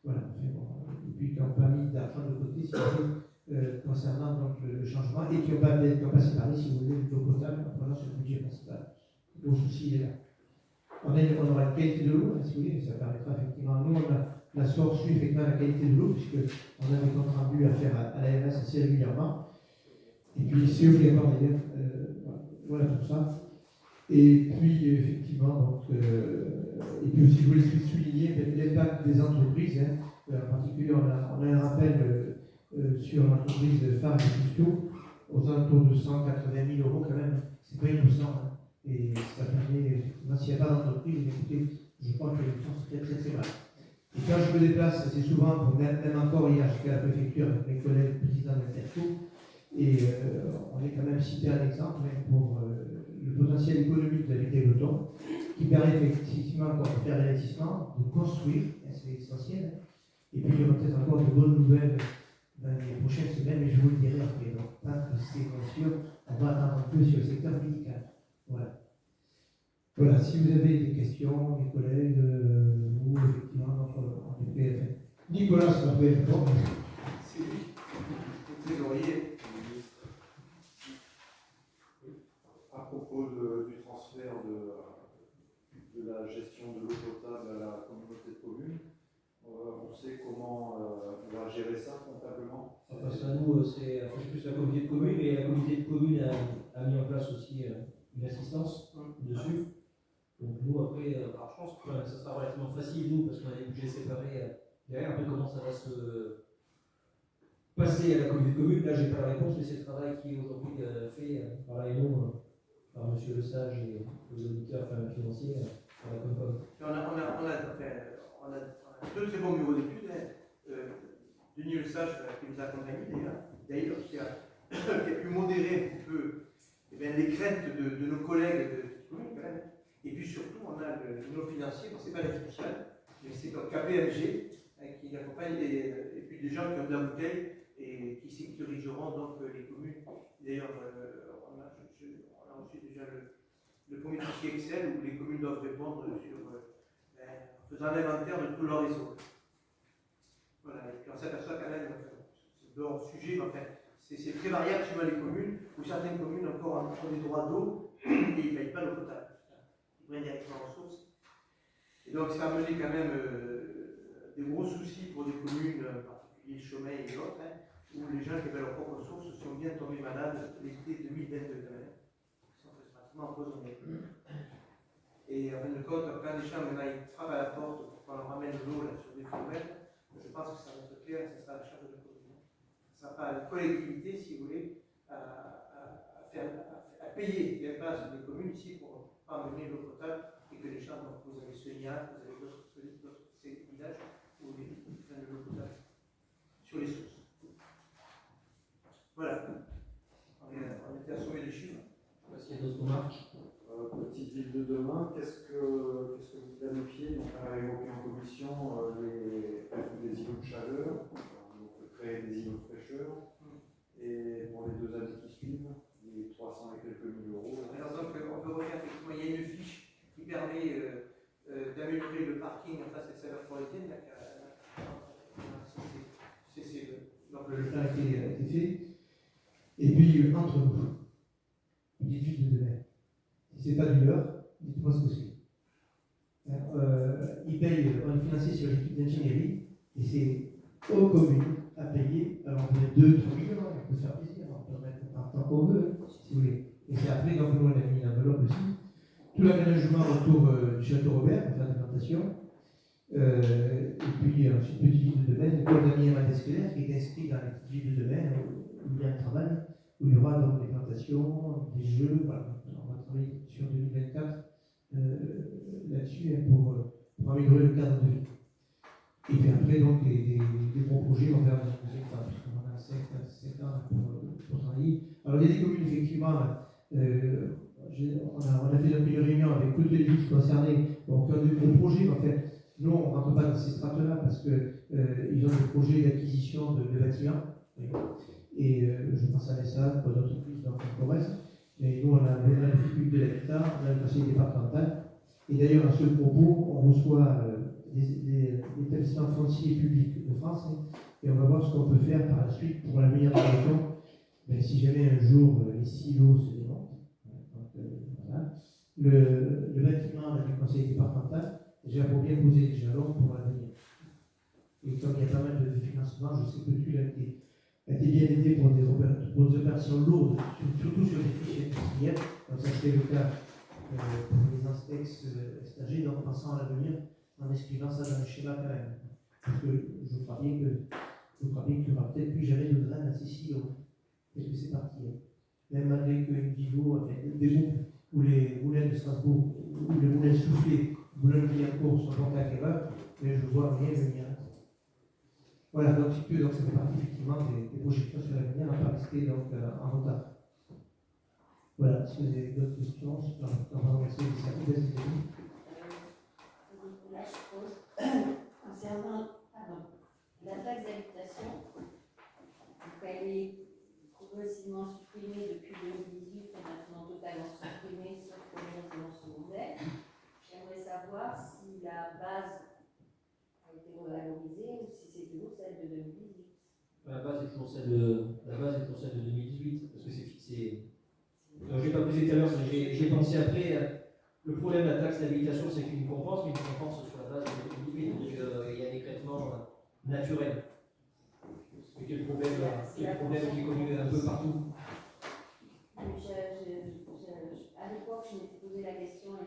Voilà, enfin, bon, et puis qui n'ont pas mis d'argent de côté, si vous voulez, concernant donc, le changement, et qui n'ont pas séparé, si vous voulez, l'eau potable en prenant sur le budget principal. Le souci il est là. On aura une qualité de l'eau, si vous voulez, ça permettra effectivement, nous on a su effectivement la qualité de l'eau, puisqu'on a des comptes rendus à faire à l'ARS assez régulièrement, et puis c'est obligatoire d'ailleurs, voilà tout ça. Et puis effectivement, donc, et puis aussi je voulais souligner l'impact des entreprises, en particulier on a un rappel sur l'entreprise phare de Custo, aux alentours de 180 000 € quand même, c'est pas innocent. Et ça permet, effectivement, s'il n'y a pas d'entreprise, écoutez, je crois que les gens sont très très très mal. Et quand je me déplace, c'est souvent, même encore hier, j'étais à la préfecture avec mes collègues présidents de l'Interco, et on est quand même cité un exemple pour le potentiel économique de la ville des Lotons, qui permet effectivement de faire l'investissement, de construire, c'est essentiel. Et puis il y aura peut-être encore de bonnes nouvelles dans les prochaines semaines, mais je vous le dirai après. Donc, tant que c'est bien sûr, on va attendre un peu sur le secteur médical. Voilà. Voilà, si vous avez des questions, mes collègues, ou effectivement notre PFN. Nicolas, ça peut répondre. C'est lui, le trésorier. À propos du transfert de la gestion de l'eau potable à la communauté de communes, on sait comment on va gérer ça comptablement. Parce que nous, c'est plus la communauté de communes, et la communauté de communes a mis en place aussi une assistance dessus. Donc nous, après, alors je pense que ça sera relativement facile, nous, parce qu'on a des budgets séparés derrière. Après, comment ça va se passer à la communauté de communes, là, j'ai pas la réponse, mais c'est le travail qui est aujourd'hui fait par l'AENO, par M. Lesage et les auditeurs financiers par la Comcom. On a deux très bons bureaux d'études. Denis Lesage qui nous a accompagnés d'ailleurs, qui a pu modérer un petit peu les craintes de nos collègues de communes quand même. Et puis surtout, on a le niveau financier, c'est pas l'artificiel, mais c'est comme KPMG qui accompagne et puis des gens qui ont de la bouteille et qui sécuriseront donc les communes. D'ailleurs, on a reçu déjà le premier fichier Excel où les communes doivent répondre sur en faisant l'inventaire de tout leur réseau. Voilà, et puis on s'aperçoit quand même, c'est hors sujet, mais enfin, c'est très variable suivant les communes, où certaines communes encore ont des droits d'eau et ils ne payent pas l'eau potable. Ils prennent directement en source. Et donc ça a amené quand même des gros soucis pour des communes, en particulier Chaumet et autres, où les gens qui avaient leurs propres sources sont bien tombés malades l'été 2022 quand même. Ils sont pratiquement empoisonnés. Et en fin de compte, quand les gens maintenant ils frappent à la porte pour qu'on leur ramène de l'eau sur des kilomètres, je pense que ça va être clair, ça sera la charge de la commune. Ça ne sera pas la collectivité, si vous voulez, à payer les places des communes ici pour amener l'eau potable et que les gens, donc vous avez Soignac, vous avez d'autres villages où ils prennent de l'eau potable sur les sources. Voilà. On était assommé des chiffres. S'il y a d'autres remarques. Petite ville de demain, qu'est-ce que vous planifiez? Donc, on a évoqué en commission des îlots de chaleur, donc créer des îlots de fraîcheur, et pour les 2 années qui suivent, les 300 et quelques mille euros. Alors donc on peut regarder effectivement, il y a une fiche qui permet d'améliorer le parking en face des saveurs forestières. Donc le plan a été fait. Et puis entre nous, une étude de demain. Si ce n'est pas du leur, dites-moi ce que c'est. Ils payent, on est financé sur l'équipe d'ingénierie, et c'est aux communes à payer. Alors on peut mettre 2-3 millions, on peut se faire plaisir, on peut mettre par tant qu'on veut, si vous voulez. Et c'est après, donc nous on a mis l'enveloppe aussi. Tout l'aménagement autour du château Robert, pour faire des plantations. Et puis ensuite, petite ville de demain, l'école d'Amiens Matescolaire, qui est inscrit dans la petite ville de demain, où il y a un travail, où il y aura donc des plantations, des jeux. Voilà. On va travailler sur 2024 là-dessus pour améliorer le cadre de vie. Et puis après, donc, des gros projets, on va faire des étapes, puisqu'on a 5 ans pour travailler. Alors, il y a des communes, effectivement, on a fait une réunion avec toutes les villes concernées, donc on a des gros projets, en fait. Nous, on ne rentre pas dans ces strates-là parce qu'ils ont des projets d'acquisition de bâtiments. Et je pense à l'ESA, pas d'autres plus dans le reste. Mais nous, on a la difficulté de l'habitat, on a le conseil départemental. Et d'ailleurs, à ce propos, on reçoit des établissements fonciers publics de France et on va voir ce qu'on peut faire par la suite pour l'avenir de la région. Ben, si jamais un jour les silos se démontent, voilà. Le bâtiment du conseil départemental, déjà pour bien poser les jalons pour l'avenir. Et comme il y a pas mal de financement, je sais que tu l'as été bien aidé pour des opérations lourdes, surtout sur les fichiers industriels, comme ça c'était le cas pour les instex stagés, donc en pensant à l'avenir, en inscrivant ça dans le schéma quand même. Parce que je crois bien qu'il n'y aura peut-être plus jamais de graines à ces silos. Parce que c'est parti. Même malgré qu'une Vivo, avec des groupes où les moulins de Strasbourg, où les moulins soufflés, moulins de Billancourt sont portés à l'erreur, mais je ne vois rien venir. Voilà, donc ça fait partie effectivement des projections sur l'avenir, on va pas rester donc en retard. Voilà, si vous avez d'autres questions, on va remercier les services. Là, je pose, concernant la taxe d'habitation, elle est progressivement supprimée depuis 2018 et maintenant totalement supprimée, sauf pour les résidences secondaires. J'aimerais savoir si la base a été revalorisée ou si c'est toujours celle de 2018. La base est toujours celle de 2018, parce que c'est fixé. Je n'ai pas posé tout à l'heure, j'ai pensé après. Le problème de la taxe d'habitation, c'est qu'une compense, mais une compense sur la base de 2018, donc il y a un écrêtement naturel. C'est le problème qui est connu un peu partout. À l'époque, je m'étais posé la question et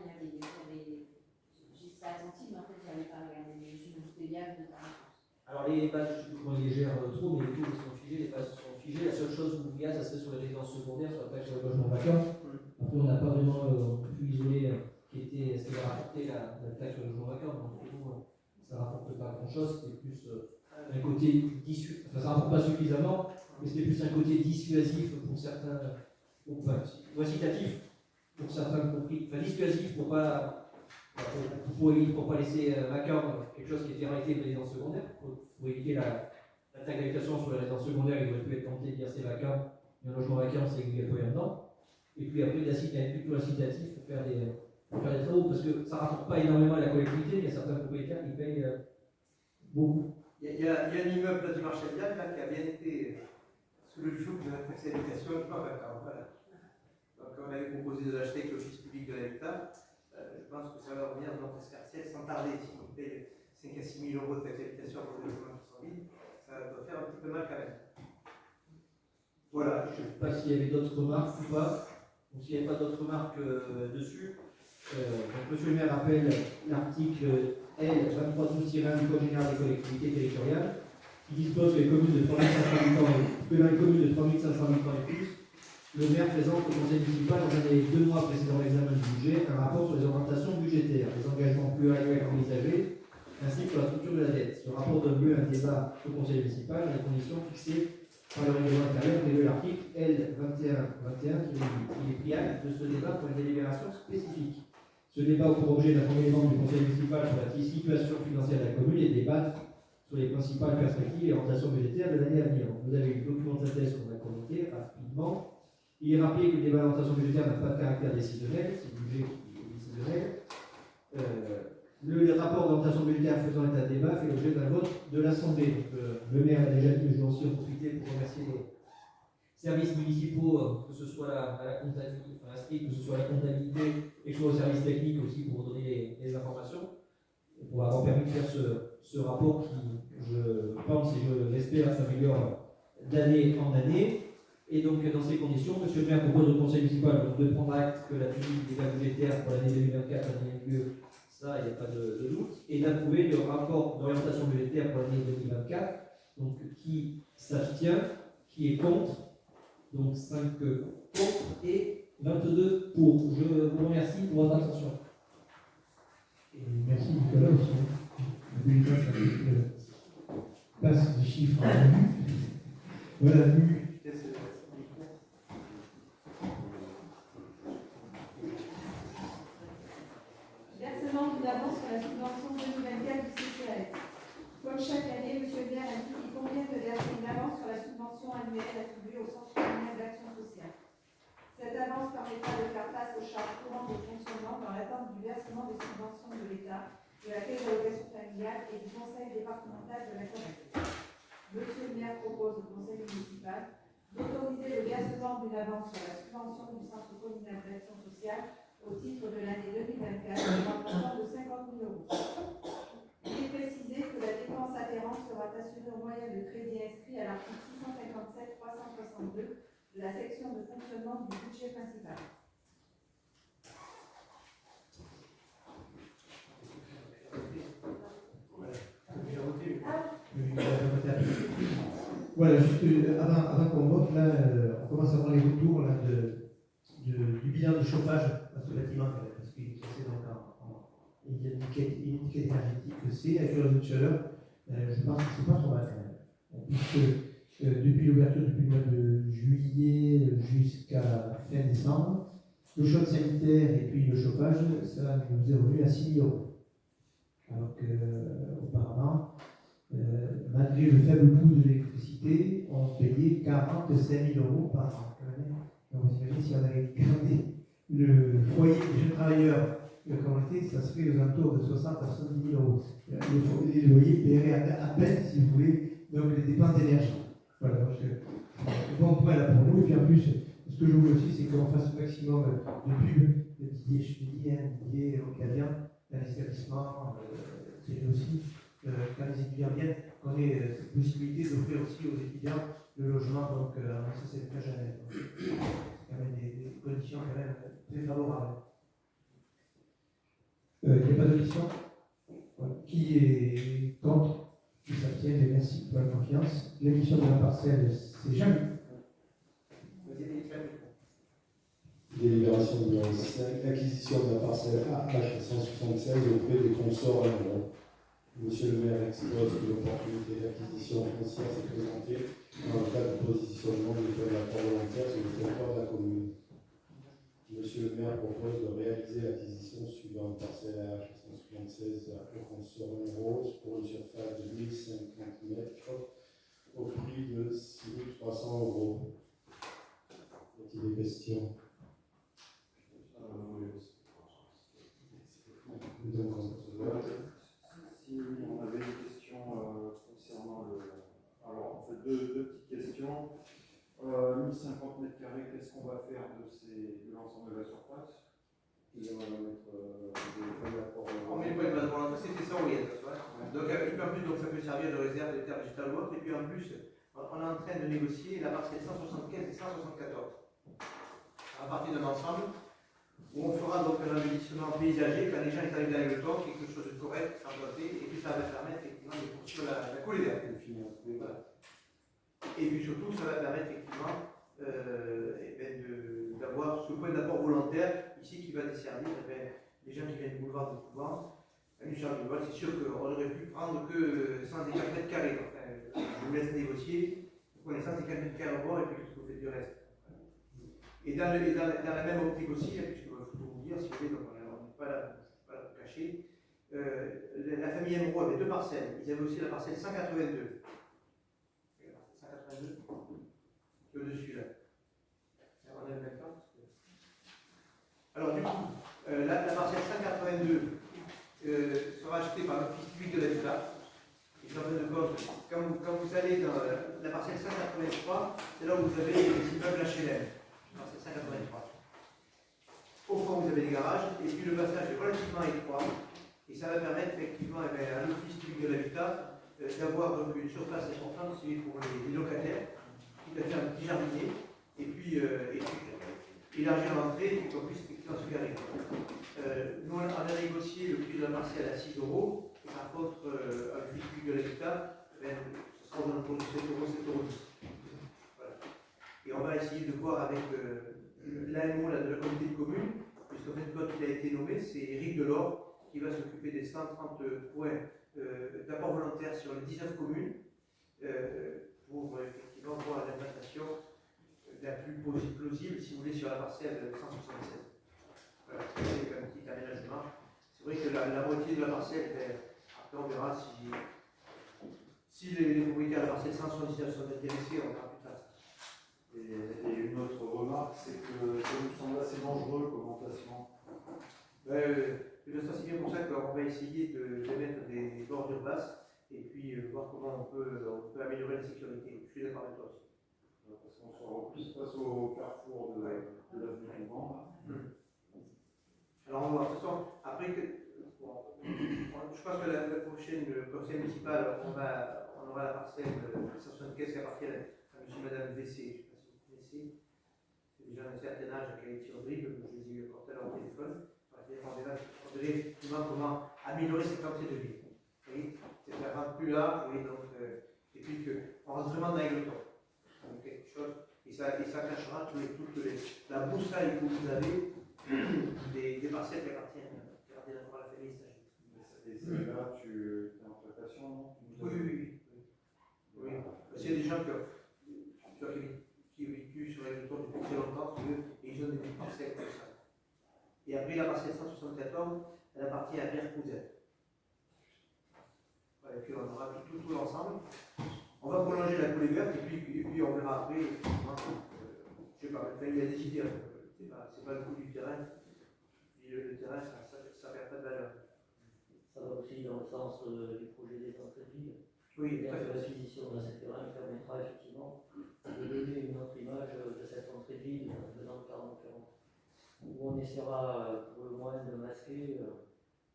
j'étais attentive, mais en fait, je n'avais pas regardé. Je me doutais bien de ta réponse. Alors, les bases, je ne sais plus comment ils les gèrent trop, mais les taux sont figés, les bases sont figées. La seule chose où il y a, ça serait sur les résidences secondaires, sur la taxe sur le logement vacant. Après, on n'a pas vraiment pu isoler ce qui va rapporter la taxe sur le logement vacant. Donc, pour nous, ça ne rapporte pas grand-chose, c'était plus un côté dissuasif. Enfin, ça ne rapporte pas suffisamment, mais c'était plus un côté dissuasif pour certains, incitatif pour certains compris. Enfin, dissuasif pour pas laisser vacant quelque chose qui était en réalité une résidence secondaire, pour éviter la taxe d'habitation sur les résidences secondaires, il aurait pu être tenté de dire c'est vacant, mais un logement vacant, c'est qu'il n'y a pas dedans. Et puis après, il y a plutôt incitatif pour faire des travaux, parce que ça ne rapporte pas énormément à la collectivité, il y a certains propriétaires qui payent beaucoup. Il y a un immeuble là du marché de Vienne qui a bien été sous le joug de la taxe d'habitation, voilà. Donc on avait proposé de l'acheter avec l'Office public de l'habitat. Je pense que ça va revenir dans notre escartiel sans tarder. Si on paye 5 à 6 000 euros de taxe d'habitation pour des logements qui sont vides, ça doit faire un petit peu mal quand même. Voilà. Je ne sais pas s'il y avait d'autres remarques ou pas. Donc s'il n'y avait pas d'autres remarques dessus, donc M. le maire rappelle l'article L2312-1 du Code général des collectivités territoriales qui dispose que dans les communes de 3500 habitants et plus, le maire présente au conseil municipal dans les 2 mois précédant l'examen du budget un rapport sur les orientations budgétaires, les engagements pluriannuels envisagés, ainsi que sur la structure de la dette. Ce rapport donne lieu à un débat au conseil municipal dans les conditions fixées par le règlement intérieur prévu à l'article L2121-8. Il est pris acte de ce débat pour une délibération spécifique. Ce débat a pour objet d'informer les membres du conseil municipal sur la situation financière de la commune et débattre sur les principales perspectives et orientations budgétaires de l'année à venir. Vous avez une document de synthèse qu'on a commenté rapidement. Il est rappelé que le débat d'orientation budgétaire n'a pas de caractère décisionnel, c'est le budget qui est décisionnel. Le rapport d'orientation budgétaire faisant état de débat fait l'objet d'un vote de l'Assemblée. Donc, le maire a déjà dit, mais je vais aussi en profiter pour remercier services municipaux, que ce soit la comptabilité, enfin, que ce soit la comptabilité et que ce soit au service technique aussi pour donner les informations, et pour avoir permis de faire ce rapport qui, je pense et je l'espère, s'améliore d'année en année. Et donc, dans ces conditions, M. le maire propose au conseil municipal donc, de prendre acte que la tenue des cas budgétaires pour l'année 2024 a donné lieu, ça, il n'y a pas de doute, et d'approuver le rapport d'orientation budgétaire pour l'année 2024, donc qui s'abstient, qui est contre, donc 5 contre et 22 pour. Je vous remercie pour votre attention. Et merci Nicolas aussi. Le bulletin, ça passe des chiffres à la vue. Voilà, vue. Versement d'une avance sur la subvention 2024 du CCAS. Comme chaque année, M. le maire indique qu'il convient de verser une avance sur la subvention annuelle attribuée au Centre communal d'action sociale. Cette avance permettra de faire face aux charges courantes de fonctionnement dans l'attente du versement des subventions de l'État, de la caisse d'allocation familiale et du conseil départemental de la Corrèze. Monsieur le maire propose au conseil municipal d'autoriser le versement d'une avance sur la subvention du Centre communal d'action sociale au titre de l'année 2024 en montant de 50 000 €. Il est précisé que la dépense afférente sera assurée au moyen de crédit inscrit à l'article 657-362 de la section de fonctionnement du budget principal. Voilà, juste avant qu'on vote, là, on commence à voir les retours là, du bilan de chauffage à ce bâtiment, parce qu'il est classé donc il y a une étiquette énergétique C avec le réseau de chaleur. Je pense que c'est pas trop mal quand même. Puisque depuis l'ouverture, depuis le mois de juillet jusqu'à fin décembre, le choc sanitaire et puis le chauffage, ça nous est revenu à 6 000 €. Alors qu'auparavant, malgré le faible coût de l'électricité, on payait 45 000 € par an. Donc vous imaginez si on avait gardé le foyer des jeunes travailleurs comme on était, ça serait aux alentours de 60 à 70 000 €. Les loyers paieraient à peine, si vous voulez, donc les dépenses d'énergie. Voilà, donc bon point là pour nous. Et puis en plus, ce que je voulais aussi, c'est qu'on fasse le maximum de pubs, de Didier Octavien, dans les établissements, c'est lui aussi, quand les étudiants viennent, qu'on ait cette possibilité d'offrir aussi aux étudiants le logement, donc ça c'est le cas jamais. C'est quand même des conditions quand même très favorables. Il n'y a pas de question. Qui est contre? Qui s'abstient? Merci pour la confiance. L'émission de la parcelle, c'est jamais. Délibération numéro 5, acquisition de la parcelle AH176 auprès des consorts Amuron. Monsieur le maire expose que l'opportunité d'acquisition foncière s'est présentée dans le cadre du positionnement du plan d'apport volontaire sur le territoire de la commune. Monsieur le maire propose de réaliser l'acquisition suivante parcelle AH176 au consort Amuron pour une surface de 1050 mètres au prix de 6 300 €. Y a-t-il des questions? Si on avait une question concernant le... Alors, en fait, deux petites questions. 1050 mètres carrés, qu'est-ce qu'on va faire de l'ensemble de la surface? On va mettre des apports... On met pas de base volontaire, c'était ça, oui. Donc, et puis en plus, donc, ça peut servir de réserve de terre végétale ou autre. Et puis en plus, on est en train de négocier la parcelle 175 et 174. À partir d'un ensemble où on fera donc un embellissement paysager quand les gens arrivent dans le temps, quelque chose de correct, sans doter, et puis ça va permettre effectivement de poursuivre la coulée d'air. Voilà. Et puis surtout, ça va permettre effectivement d'avoir ce point d'apport volontaire ici qui va desservir les gens qui viennent du boulevard de Couvent. C'est sûr qu'on aurait pu prendre que 150 mètres carrés. Enfin, je vous laisse négocier. Vous prenez 150 mètres carrés au bord et puis qu'est-ce que vous faites du reste? Et dans la même optique aussi, puisque je peux vous dire, si vous voulez, donc on n'est pas là pour cacher, la famille Emro avait deux parcelles. Ils avaient aussi la parcelle 182. La parcelle 182, qui est au-dessus là. On a le même temps. Alors du coup, la parcelle 182 sera achetée par le fils public de l'État. Et en fin de compte, quand vous allez dans la parcelle 183, c'est là où vous avez les immeubles HLM. Parcelle 183. Au fond, vous avez des garages, et puis le passage est relativement étroit, et ça va permettre effectivement à l'Office public de l'habitat d'avoir donc une surface importante pour les locataires, qui va faire un petit jardinier, et puis élargir l'entrée, et qu'on puisse effectivement se garer. Nous, on a négocié le prix de la parcelle à 6 €, et par contre, à l'Office public de l'habitat, ce sera aux alentours de 7 €, 7,10 €. Voilà. Et on va essayer de voir avec l'AMO de la communauté de communes, puisqu'en fait, quand il a été nommé, c'est Éric Delors qui va s'occuper des 130 points d'apport volontaire sur les 19 communes pour effectivement voir l'implantation la plus plausible, si vous voulez, sur la parcelle 176. Voilà, c'est un petit aménagement. C'est vrai que la moitié de la parcelle, après on verra si les propriétaires de la parcelle 179 sont intéressés, on verra plus tard. Et une autre remarque, c'est que ça nous semble assez dangereux comme emplacement. C'est bien pour ça qu'on va essayer de mettre des bordures basses et puis voir comment on peut améliorer la sécurité. Je suis d'accord avec toi aussi. Parce qu'on se replie face au carrefour de l'avenue Couvent. Alors on va voir. De toute façon, après, je pense que la prochaine conseil municipal, on aura la parcelle 175 qui appartient à M. et Mme VC. Je ne sais pas si vous connaissez. C'est déjà un certain âge qui a été sur Brive, je les ai eu apportés à leur téléphone. On verrait effectivement comment améliorer cette entrée de ville. Vous voyez, c'est la rendre plus large, et puis qu'on rentre vraiment dans les temps. Donc quelque chose, et ça cachera toute la broussaille que vous avez des parcelles qui appartiennent encore à la famille Stagy. Et c'est là, tu as une interprétation, non? Oui. Parce qu'il y a des gens qui ont vécu sur les temps depuis très longtemps, et ils ont des parcelles comme ça. Et après, la parcelle 174, elle appartient à Pierre Cousin. Et puis on aura tout l'ensemble. On va prolonger la coulée verte, et puis on verra après. Je sais pas, il y a des idées. C'est pas le coût du terrain. Puis le terrain, ça perd pas de valeur. Ça va aussi dans le sens du projet des entrées de ville. Oui, l'acquisition de ces terrains permettra effectivement de donner une autre image de cette entrée de ville dans le cadre différent. Où on essaiera pour le moins de masquer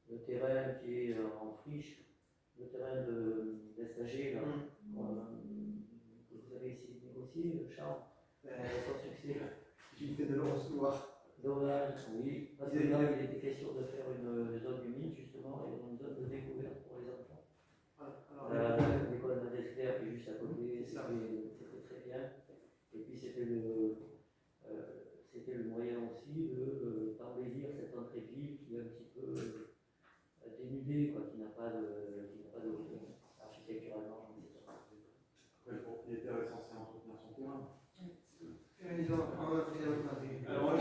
le terrain qui est en friche, le terrain d'Estager, que vous avez essayé de négocier, Charles, sans succès. J'ai fait de l'ensoir. Dommage, oui, parce que là il était question de faire une zone humide justement et une zone de découverte pour les enfants. L'école d'Adesclair qui est juste à côté, c'était très bien. Et puis c'était le moyen aussi d'embellir cette entrée de ville qui est un petit peu dénudée, qui n'a pas d'origine architecturalement, etc. Après, le propriétaire est censé entretenir son terrain. Alors,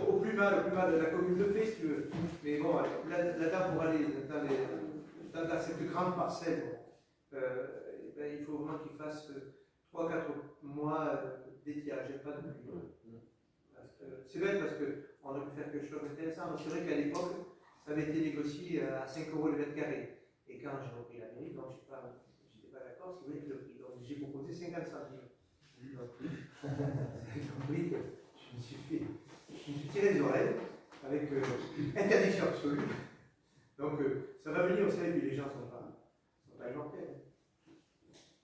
au plus bas de la commune de Fay, si tu veux. Mais bon, là pour aller dans cette grande parcelle, il faut vraiment qu'il fasse 3-4 mois d'étiage, pas de pluie. C'est bête parce qu'on aurait pu faire quelque chose d'intéressant. C'est vrai qu'à l'époque, ça avait été négocié à 5 € le mètre carré. Et quand j'ai repris la mairie, donc je n'étais pas d'accord, si vous voulez, le prix. Donc j'ai proposé 50 centimes. Vous avez compris que je me suis tiré les oreilles avec interdiction absolue. Donc ça va venir, vous savez, puis les gens ne sont pas éventés.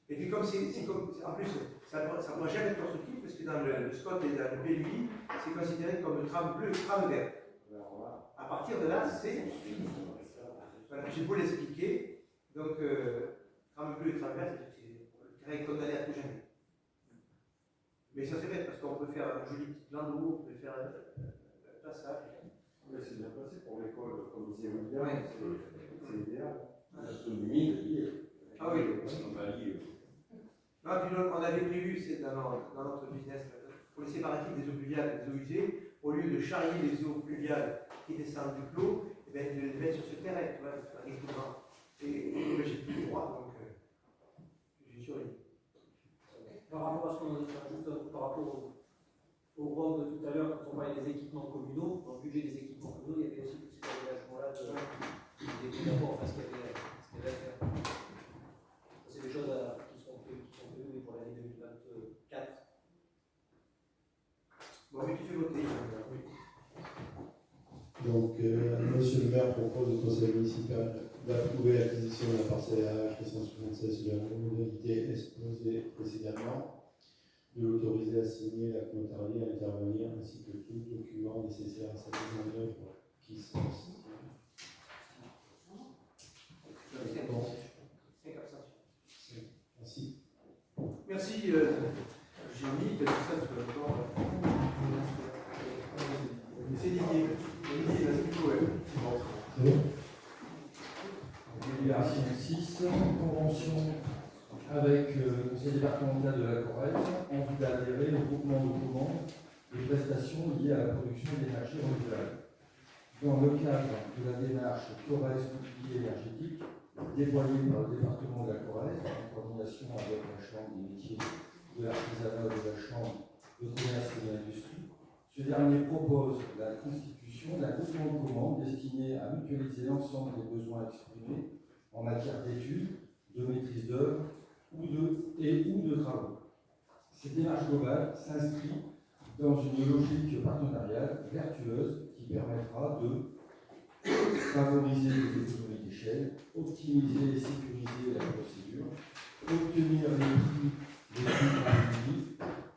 Et puis comme en plus, ça ne pourra jamais être constructif, parce que dans le SCOT et dans le PLUI, c'est considéré comme trame bleue et trame verte. À partir de là, c'est fini. Voilà, j'ai beau l'expliquer, donc trame bleue et trame verte, le terrain est condamné à tout jamais. Mais ça c'est bête, parce qu'on peut faire un joli petit plan d'eau, on peut faire un passage. Oui, c'est bien passé pour l'école, comme disait William, c'est idéal. Ah oui. Non, puis on avait prévu, c'est dans notre business, pour les séparatifs des eaux pluviales et des eaux usées, au lieu de charrier les eaux pluviales qui descendent du clos, de les mettre sur ce terrain, tu vois, de faire un écoulement. Et j'ai plus le droit, donc j'ai survécu. Par rapport à ce qu'on a dit, par rapport au rôle de tout à l'heure, quand on parlait des équipements communaux, dans le budget des équipements communaux, il y avait aussi tout cet aménagement-là des équipements, enfin ce qu'il y avait à faire. Donc, monsieur le maire propose au conseil municipal d'approuver l'acquisition de la parcelle AH 376 de la modalité exposée précédemment, de l'autoriser à signer l'acte notarié à intervenir, ainsi que tout document nécessaire à sa mise en œuvre qui sont signés. Merci. Merci, Jean-Michel, c'est Didier. Didier, là, c'est tout, ouais. Délibération 6, convention avec le conseil départemental de la Corrèze en vue d'adhérer au groupement de commande des prestations liées à la production d'énergie renouvelable. Dans le cadre de la démarche Corrèze bouclier énergétique déployée par le département de la Corrèze en coordination avec la Chambre des métiers de l'artisanat, de la Chambre de commerce et de l'industrie, ce dernier propose la constitution d'un groupement de commande destiné à mutualiser l'ensemble des besoins exprimés en matière d'études, de maîtrise d'œuvre ou de travaux. Cette démarche globale s'inscrit dans une logique partenariale vertueuse qui permettra de favoriser les économies d'échelle, optimiser et sécuriser la procédure, obtenir les prix les plus rapidement,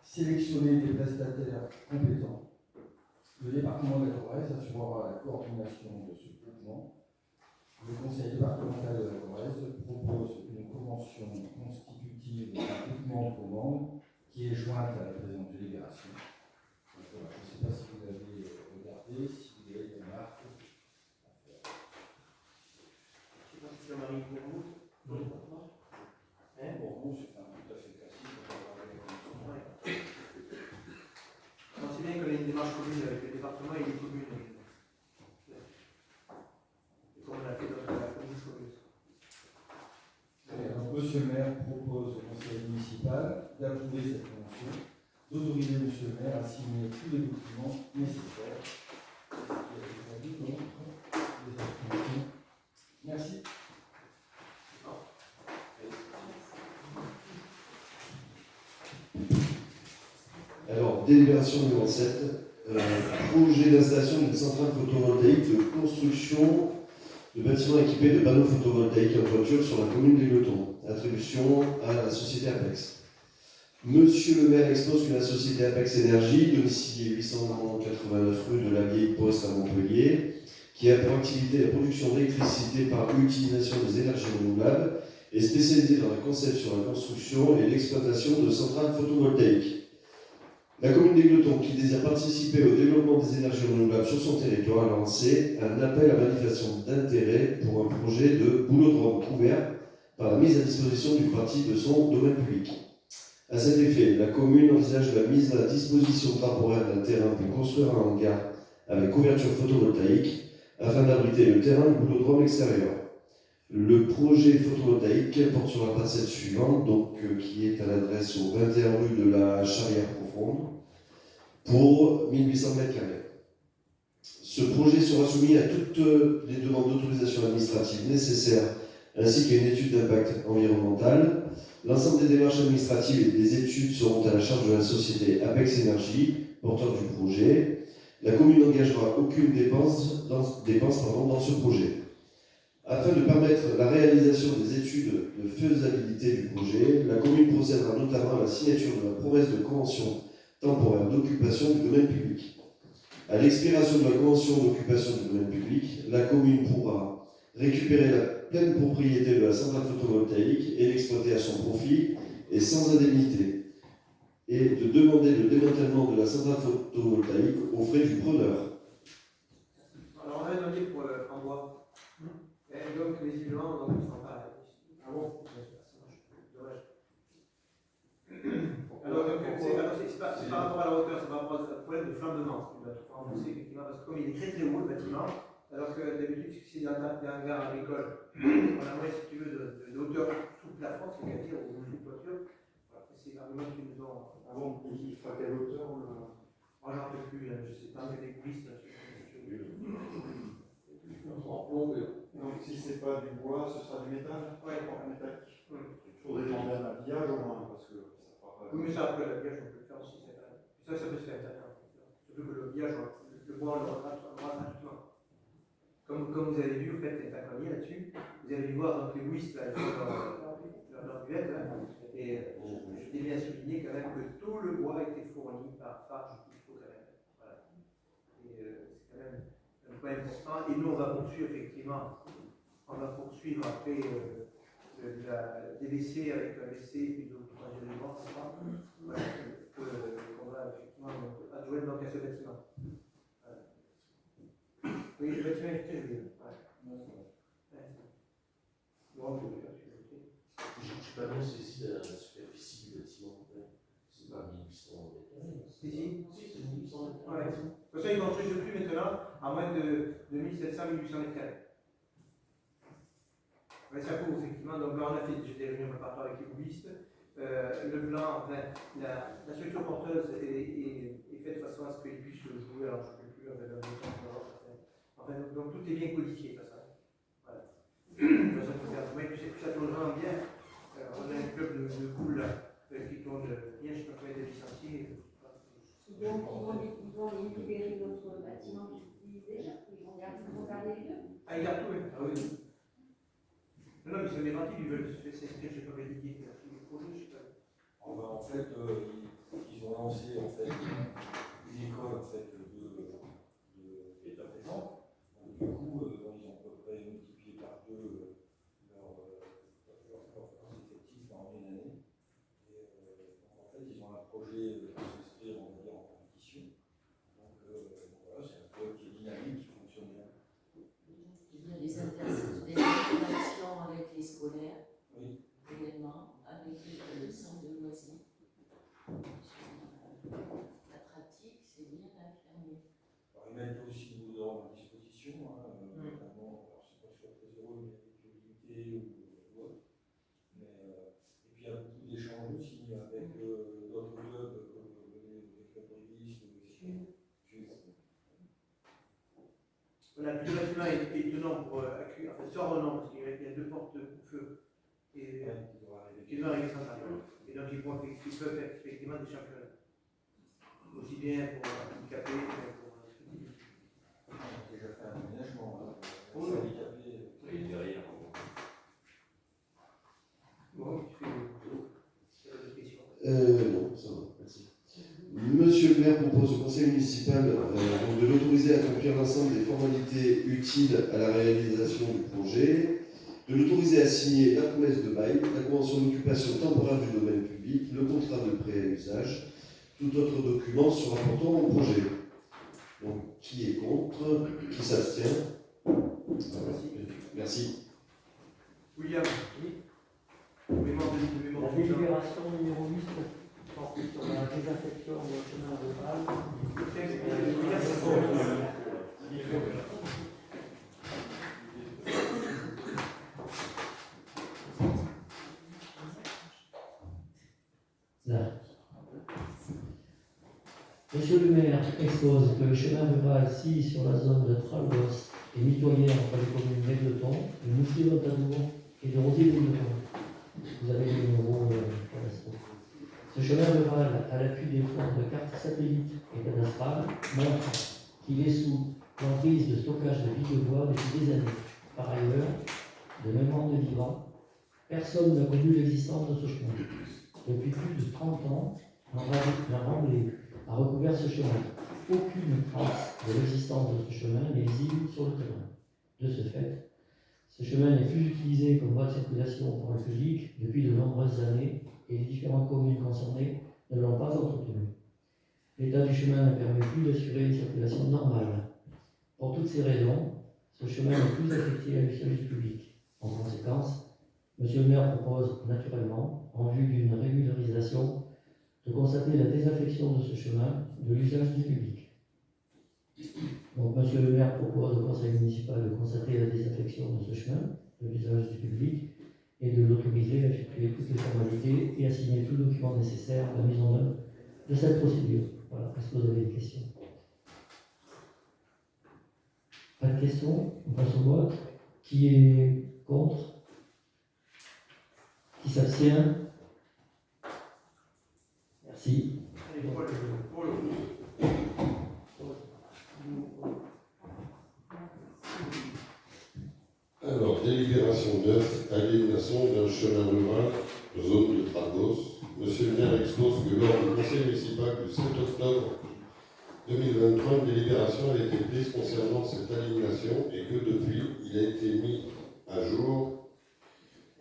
sélectionner des prestataires compétents. Le département de la Corrèze assurera la coordination de ce groupement. Le conseil départemental de la Corrèze propose une convention constitutive d'un groupement de commande qui est jointe à la présente délibération. Donc, voilà, je ne sais pas si vous avez regardé, si vous avez des remarques. Je sais pas si Jean-Marie pour vous. Pour vous, c'est tout à fait classique. On sait bien qu'on a une démarche commune avec le département et les communes. Et comme on l'a fait dans la commune commune. Donc, monsieur le maire propose au conseil municipal d'approuver cette convention, d'autoriser monsieur le maire à signer tous les documents nécessaires. Merci. Alors, délibération numéro 7, projet d'installation d'une centrale photovoltaïque de construction de bâtiments équipés de panneaux photovoltaïques en toiture sur la commune d'Égletons. Attribution à la société Apex. Monsieur le maire expose que la société Apex Énergie, domiciliée 889 rue de la Vieille Poste à Montpellier, qui a pour activité la production d'électricité par utilisation des énergies renouvelables, est spécialisée dans la conception, la construction et l'exploitation de centrales photovoltaïques. La commune d'Égletons, qui désire participer au développement des énergies renouvelables sur son territoire, a lancé un appel à manifestation d'intérêt pour un projet de boulodrome couvert par la mise à disposition d'une partie de son domaine public. À cet effet, la commune envisage la mise à disposition temporaire d'un terrain pour construire un hangar avec couverture photovoltaïque afin d'abriter le terrain du boulodrome extérieur. Le projet photovoltaïque qu'elle porte sur la parcelle suivante, qui est à l'adresse au 21 rue de la Charrière Profonde, pour 1800 m². Ce projet sera soumis à toutes les demandes d'autorisation administrative nécessaires, ainsi qu'à une étude d'impact environnemental. L'ensemble des démarches administratives et des études seront à la charge de la société Apex Énergie, porteur du projet. La commune n'engagera aucune dépense dans ce projet. Afin de permettre la réalisation des études de faisabilité du projet, la commune procédera notamment à la signature de la promesse de convention temporaire d'occupation du domaine public. À l'expiration de la convention d'occupation du domaine public, la commune pourra récupérer la pleine propriété de la centrale photovoltaïque et l'exploiter à son profit et sans indemnité, et de demander le démantèlement de la centrale photovoltaïque aux frais du preneur. Alors, on a demandé pour en bois. Et donc, visiblement, ils ne sont pas. Ah bon? Dommage. Alors, c'est par rapport à la hauteur, c'est par rapport au problème de flambement. Il va tout renforcer, effectivement, parce que comme il est très très haut, le bâtiment, alors que d'habitude, si c'est dans des hangars agricoles, on a moins, si tu veux, de hauteur sous le plafond, c'est-à-dire au bout de la toiture. Voilà, c'est l'argument qu'ils nous ont. Ah bon, il fera quelle hauteur Moi, j'en peux plus, je sais pas, mais les coulisses, là, donc si c'est pas du bois, ce sera du métal? Oui, métallique. Il faudrait demander un habillage au moins, parce que ça fera pas... Oui, mais ça, après, l'habillage, on peut le faire aussi. Ça peut se faire, surtout que l'habillage, le bois, on le retrate gratuitement. comme vous avez vu, en fait, c'est un collier là-dessus, vous avez dû voir donc les WIS là, ils font leur buvette, là, et je t'ai bien souligné quand même que tout le bois était fourni par Farge Pisco quand même. Voilà. Et c'est quand même un point important. Et nous, on va poursuivre effectivement, après la DVC avec un WC et puis d'autres éléments, voilà, qu'on va effectivement adjoindre donc à ce bâtiment. Voilà. Oui, le bâtiment est très joli. Je pas aussi la superficie du bâtiment. C'est pas 1800 mètres carrés. Si, c'est 1800 mètres carrés. Ouais. De toute façon, ils construisent plus maintenant à moins de 2700-1800 mètres carrés. Ouais, ça couvre effectivement. Donc là, on a fait, j'étais revenu en préparatoire avec les cubistes. Le plan, enfin, la structure porteuse est faite de façon à ce qu'ils puissent jouer. Alors, je ne sais plus, enfin, donc tout est bien codifié, de toute façon. Voilà. De toute façon, mais ça tourne vraiment bien. On a un club de boules là, qui tourne bien, je sais pas combien de licenciés. Donc, ils vont libérer notre bâtiment utilisé, ils vont garder les deux. Ah, ils gardent tout, oui. Ah oui. Non, mais c'est mégantique, ils veulent se faire s'inscrire, je sais pas, valider les projets, je sais pas. En fait, ils ont lancé en fait, une école en fait, d'État présent. Du coup, ils ont à peu près multiplié par 2 leurs effectifs en une année. Et donc, en fait, ils ont un projet de s'inscrire, on va dire, en compétition. Donc voilà, c'est un club qui est dynamique, qui fonctionne bien. Il y a des interactions avec les scolaires, oui. Également, avec le centre de loisirs. La pratique, c'est bien affirmé. Ils mettent aussi de l'ordre à disposition, notamment, alors c'est pas sur très heureux, mais avec l'unité ou autre. Mais, et puis il y a beaucoup d'échanges aussi avec d'autres clubs, comme les clubs brévistes, etc. Voilà, puis le bâtiment est étonnant pour accueillir, enfin, sort au nom, parce qu'il y a 2 portes de feu. Et qui doivent arriver sans arrêt. Et donc, ils peuvent faire effectivement des championnats. Aussi bien pour handicapés que pour on a déjà fait un aménagement, pour handicapés. Et derrière. Bon, tu fais d'autres questions. Non, ça va, merci. Monsieur le maire propose au conseil municipal de l'autoriser à accomplir l'ensemble des formalités utiles à la réalisation du projet, de l'autoriser à signer la promesse de bail, la convention d'occupation temporaire du domaine public, le contrat de prêt à usage, tout autre document se rapportant au projet. Donc, qui est contre? Qui s'abstient? Merci. William, oui. La délibération numéro 8 porte sur la désaffection du chemin rural. Monsieur le maire expose que le chemin rural situé sur la zone de Tralbos est mitoyen entre les communes d'Aigleton, de Moustier-Montadour et de Rosier-Bouleton. Vous avez le numéro pour l'instant. Ce chemin rural, à l'appui des fonds de cartes satellites et cadastrales, montre qu'il est sous l'emprise de stockage de billes de bois depuis des années. Par ailleurs, de mémoire de vivant, personne n'a connu l'existence de ce chemin. Depuis plus de 30 ans, la Remblai a recouvert ce chemin. Aucune trace de l'existence de ce chemin n'est visible sur le terrain. De ce fait, ce chemin n'est plus utilisé comme voie de circulation pour le public depuis de nombreuses années et les différentes communes concernées ne l'ont pas entretenu. L'état du chemin ne permet plus d'assurer une circulation normale. Pour toutes ces raisons, ce chemin n'est plus affecté à l'usage du public. En conséquence, Monsieur le maire propose naturellement, en vue d'une régularisation, de constater la désaffection de ce chemin de l'usage du public. Donc, Monsieur le maire propose au conseil municipal de constater la désaffection de ce chemin de l'usage du public et de l'autoriser à effectuer toutes les formalités et à signer tout document nécessaire à la mise en œuvre de cette procédure. Voilà, est-ce que vous avez des questions? Pas de questions? On passe au vote. Qui est contre? Qui s'abstient? Merci. Allez, pour le coup. 1909, aliénation d'un chemin rural, zone de Tragos. Monsieur le maire expose que lors du conseil municipal du 7 octobre 2023, une délibération a été prise concernant cette aliénation et que depuis, il a été mis à jour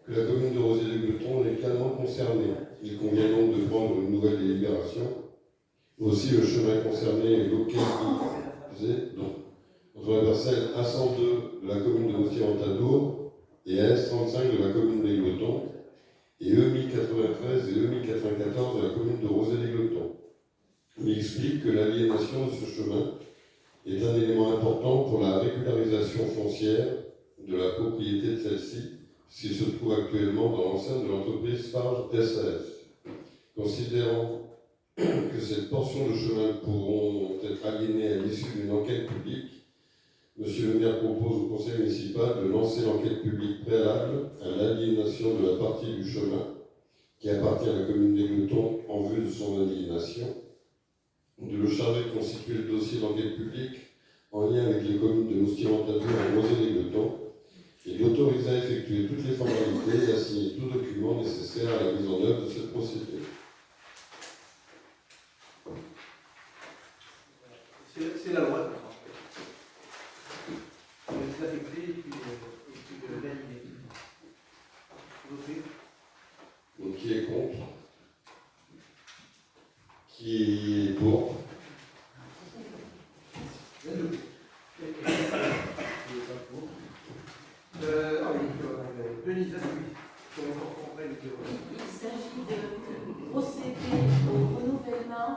que la commune de Rosier-le-Glouton est également concernée. Il convient donc de prendre une nouvelle délibération. Aussi, le chemin concerné est localisé entre la parcelle A102 de la commune de Moustier-en-Tadour et AS35 de la commune des Glotons et E1093 et E1094 de la commune de Rosier-les-Glotons. Il explique que l'aliénation de ce chemin est un élément important pour la régularisation foncière de la propriété de celle-ci, qui se trouve actuellement dans l'enceinte de l'entreprise Farge SAS. Considérant que cette portion de chemin pourront être aliénées à l'issue d'une enquête publique, Monsieur le maire propose au conseil municipal de lancer l'enquête publique préalable à l'aliénation de la partie du chemin qui appartient à la commune des Glotons en vue de son aliénation, de le charger de constituer le dossier d'enquête publique en lien avec les communes de Moustier-en-Tadour et Rosier-les-Glotons, et l'autoriser à effectuer toutes les formalités et à signer tout document nécessaire à la mise en œuvre de cette procédure. C'est la loi, de toute façon. C'est l'affecter et puis l'animer. Donc qui est contre? Qui est pour? Denise, il s'agit de procéder au renouvellement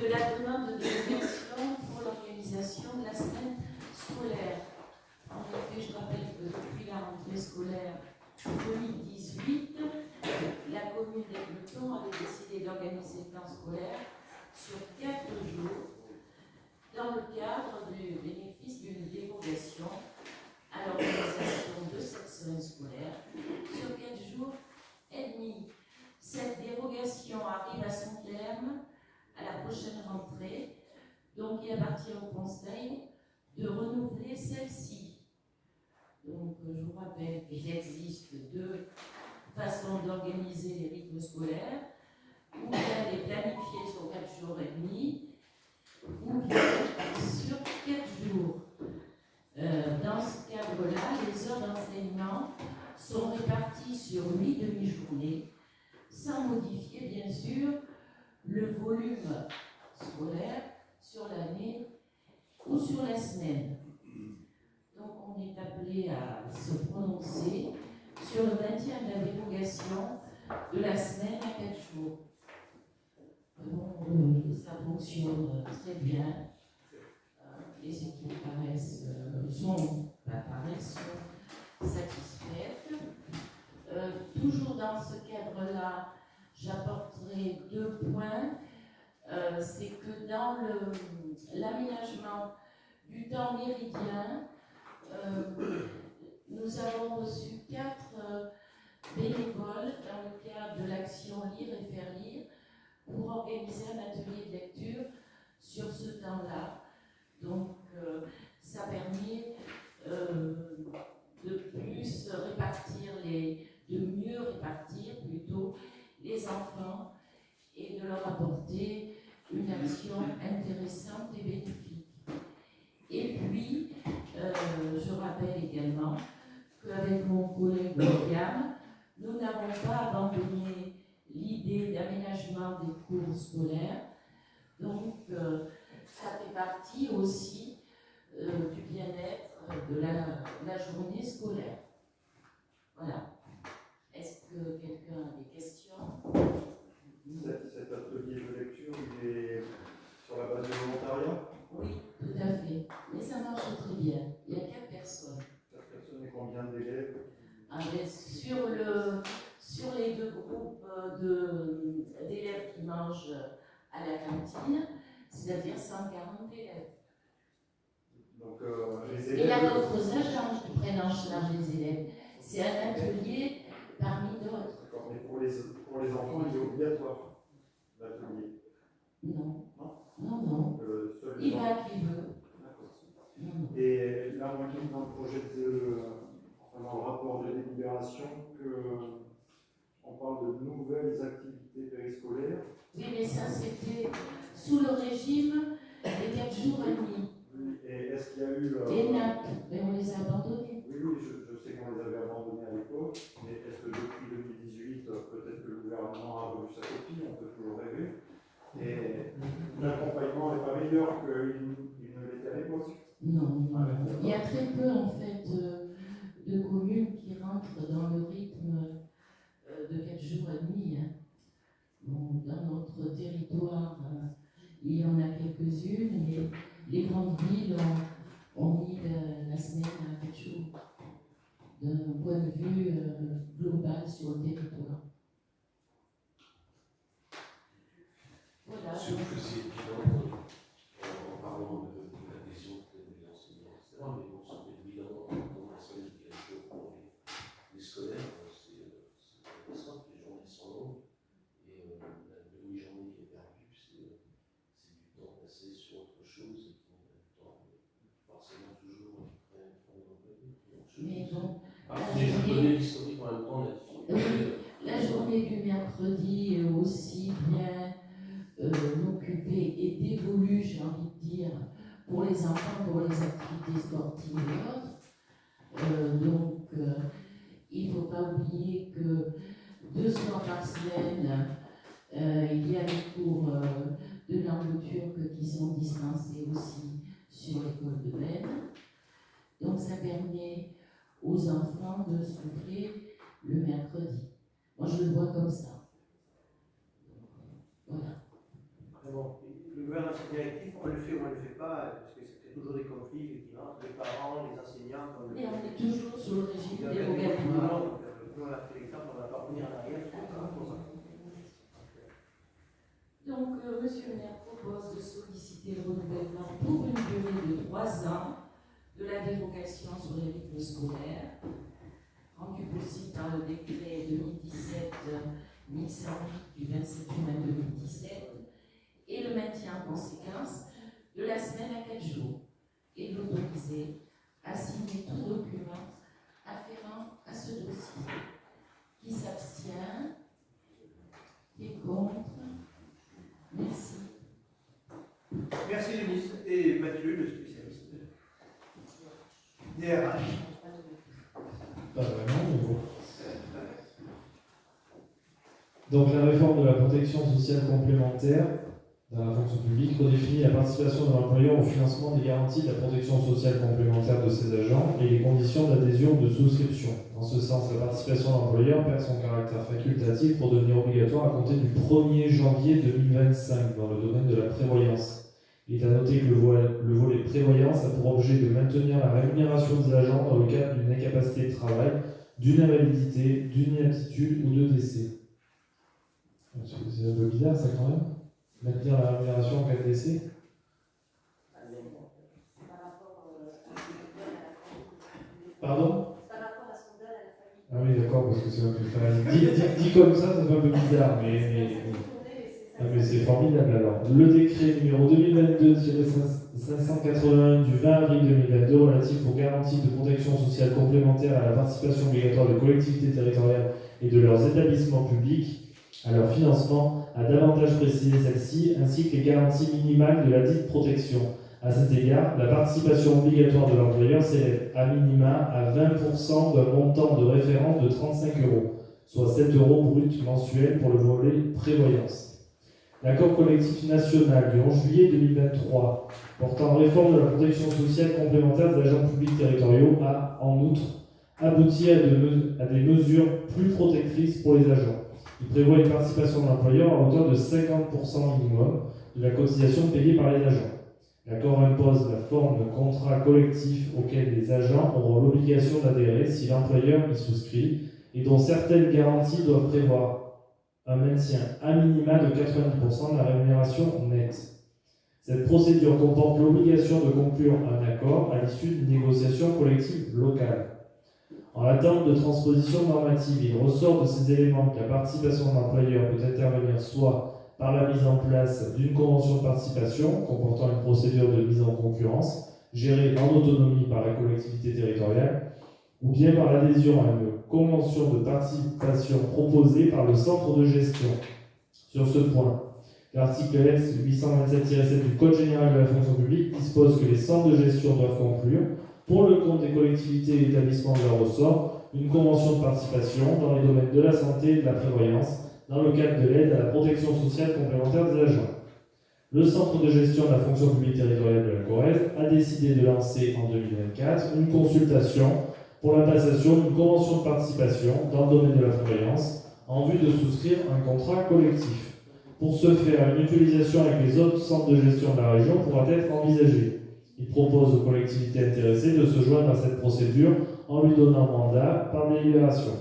de la demande de délégation pour l'organisation de la semaine scolaire. En effet, je rappelle que depuis la rentrée scolaire 2018, la commune des Glotons avait décidé d'organiser le temps scolaire sur 4 jours dans le cadre du bénéfice d'une dérogation à l'organisation de cette semaine scolaire sur 4 jours et demi. Cette dérogation arrive à son terme à la prochaine rentrée, donc il appartient au Conseil de renouveler celle-ci. Donc je vous rappelle qu'il existe 2 façons d'organiser les rythmes scolaires, ou bien les planifier sur 4 jours et demi, ou bien sur 4 jours. Dans ce cadre-là, les heures d'enseignement sont réparties sur 8 demi-journées, sans modifier bien sûr le volume scolaire sur l'année ou sur la semaine. Donc on est appelé à se prononcer sur le maintien de la dérogation de la semaine à 4 jours. Bon, ça fonctionne très bien. Les équipes sont satisfaites. Toujours dans ce cadre-là, j'apporterai 2 points. C'est que dans l'aménagement du temps méridien, nous avons reçu 4 bénévoles dans le cadre de l'action Lire et faire lire pour organiser un atelier de lecture sur ce temps-là. Donc, ça permet de mieux répartir plutôt les enfants et de leur apporter une action intéressante et bénéfique. Et puis, je rappelle également qu'avec mon collègue William, nous n'avons pas abandonné l'idée d'aménagement des cours scolaires. Donc, ça fait partie aussi du bien-être de la journée scolaire. Voilà. Est-ce que quelqu'un a des questions? Cet atelier de lecture, il est sur la base de volontariat? Oui, tout à fait. Mais ça marche très bien. Il y a 4 personnes. 4 personnes et combien d'élèves? Sur les 2 groupes d'élèves qui mangent à la cantine, c'est-à-dire 140 élèves. Donc, les élèves... Et il y a d'autres agents qui prennent en charge les élèves. C'est un atelier parmi d'autres. D'accord, mais pour les enfants, il est obligatoire, l'atelier? Non. Non? Non. Il va qui veut. D'accord. Et là, moi, dans le projet dans le rapport de délibération, information qu'on parle de nouvelles activités périscolaires. Oui, mais ça, c'était sous le régime des 4 jours et demi. Oui, et est-ce qu'il y a eu... Et NAP, mais on les a abandonnés. Oui, je sais qu'on les avait abandonnés à l'époque, mais est-ce que depuis 2018, peut-être que le gouvernement a revu sa copie, on peut toujours rêver, et l'accompagnement n'est pas meilleur qu'il ne l'était à l'époque? Non, il y a très peu en fait de communes qui rentrent dans le rythme de 4 jours et demi. Bon, dans notre territoire, il y en a quelques-unes, mais les grandes villes ont mis la semaine à 4 jours, d'un point de vue global sur le territoire. Voilà. Sur que c'est évident, en parlant de l'adhésion des enseignants, etc., mais bon, ça fait évident dans la semaine qui est un jour pour les scolaires, c'est intéressant, les journées sont longues, et la demi-journée qui est perdue, c'est du temps passé sur autre chose, et qui en même temps, forcément toujours près de l'employé. Mais bon, Je connais l'historique en même temps, la journée du mercredi est aussi bien occupée et dévolue, j'ai envie de dire, pour les enfants, pour les activités sportives et autres. Donc, il ne faut pas oublier que 2 soirs par semaine, il y a les cours de langue turque qui sont dispensés aussi sur l'école de Benne. Donc, ça permet aux enfants de souffler le mercredi. Moi, je le vois comme ça. Voilà. Bon, le gouvernement c'est directif, on le fait ou on ne le fait pas, parce que c'est toujours des conflits, effectivement, entre les parents, les enseignants. Et on est toujours sur le régime dérogatoire. dérogatoire. Nous, on a fait l'exemple, on ne va pas revenir en arrière. Donc, monsieur le maire propose de solliciter le renouvellement pour une durée de 3 ans de la dérogation sur les rythmes scolaires, rendu possible par le décret 2017-1108 du 27 juin 2017, et le maintien en conséquence de la semaine à 4 jours, et de l'autoriser à signer tout document afférent à ce dossier. Qui s'abstient? Qui est contre? Merci. Merci Denise et Mathieu, le spécialiste. DRH. Pas vraiment, mais bon. Donc la réforme de la protection sociale complémentaire dans la fonction publique redéfinit la participation de l'employeur au financement des garanties de la protection sociale complémentaire de ses agents et les conditions d'adhésion ou de souscription. Dans ce sens, la participation de l'employeur perd son caractère facultatif pour devenir obligatoire à compter du 1er janvier 2025 dans le domaine de la prévoyance. Il est à noter que le volet prévoyance a pour objet de maintenir la rémunération des agents dans le cadre d'une incapacité de travail, d'une invalidité, d'une inaptitude ou de décès. C'est un peu bizarre ça quand même. Maintenir la rémunération en cas de décès. Pardon? Ah oui, d'accord, parce que c'est un peu... Dit comme ça fait un peu bizarre, mais c'est formidable alors. Le décret numéro 2022-581 du 20 avril 2022 relatif aux garanties de protection sociale complémentaire à la participation obligatoire des collectivités territoriales et de leurs établissements publics à leur financement a davantage précisé celle-ci, ainsi que les garanties minimales de la dite protection. À cet égard, la participation obligatoire de l'employeur s'élève à minima à 20% d'un montant de référence de 35 €, soit 7 € brut mensuels pour le volet prévoyance. L'accord collectif national du 11 juillet 2023 portant réforme de la protection sociale complémentaire des agents publics territoriaux a, en outre, abouti à des mesures plus protectrices pour les agents. Il prévoit une participation de l'employeur à hauteur de 50% minimum de la cotisation payée par les agents. L'accord impose la forme de contrat collectif auquel les agents auront l'obligation d'adhérer si l'employeur y souscrit et dont certaines garanties doivent prévoir un maintien à minima de 90% de la rémunération nette. Cette procédure comporte l'obligation de conclure un accord à l'issue d'une négociation collective locale. En attente de transposition normative, il ressort de ces éléments que la participation de l'employeur peut intervenir soit par la mise en place d'une convention de participation comportant une procédure de mise en concurrence, gérée en autonomie par la collectivité territoriale, ou bien par l'adhésion à une convention de participation proposée par le centre de gestion. Sur ce point, l'article S 827-7 du Code général de la fonction publique dispose que les centres de gestion doivent conclure, pour le compte des collectivités et établissements de leur ressort, une convention de participation dans les domaines de la santé et de la prévoyance, dans le cadre de l'aide à la protection sociale complémentaire des agents. Le centre de gestion de la fonction publique territoriale de la Corrèze a décidé de lancer en 2024 une consultation pour la passation d'une convention de participation dans le domaine de la prévoyance en vue de souscrire un contrat collectif. Pour ce faire, une mutualisation avec les autres centres de gestion de la région pourra être envisagée. Il propose aux collectivités intéressées de se joindre à cette procédure en lui donnant mandat par délibération.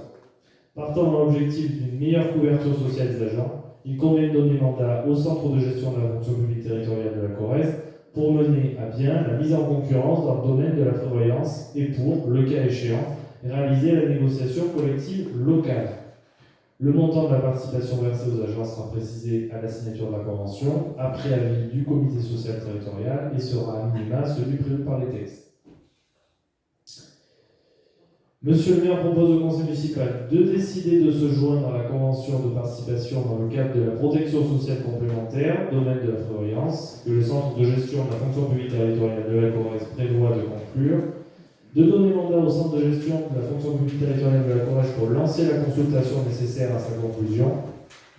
Partant dans l'objectif d'une meilleure couverture sociale des agents, il convient de donner mandat au centre de gestion de la fonction publique territoriale de la Corrèze pour mener à bien la mise en concurrence dans le domaine de la prévoyance et pour, le cas échéant, réaliser la négociation collective locale. Le montant de la participation versée aux agents sera précisé à la signature de la convention, après avis du comité social territorial, et sera à minima celui prévu par les textes. Monsieur le maire propose au conseil municipal de décider de se joindre à la convention de participation dans le cadre de la protection sociale complémentaire, domaine de la prévoyance, que le centre de gestion de la fonction publique territoriale de la Corrèze prévoit de conclure, de donner mandat au centre de gestion de la fonction publique territoriale de la Corrèze pour lancer la consultation nécessaire à sa conclusion,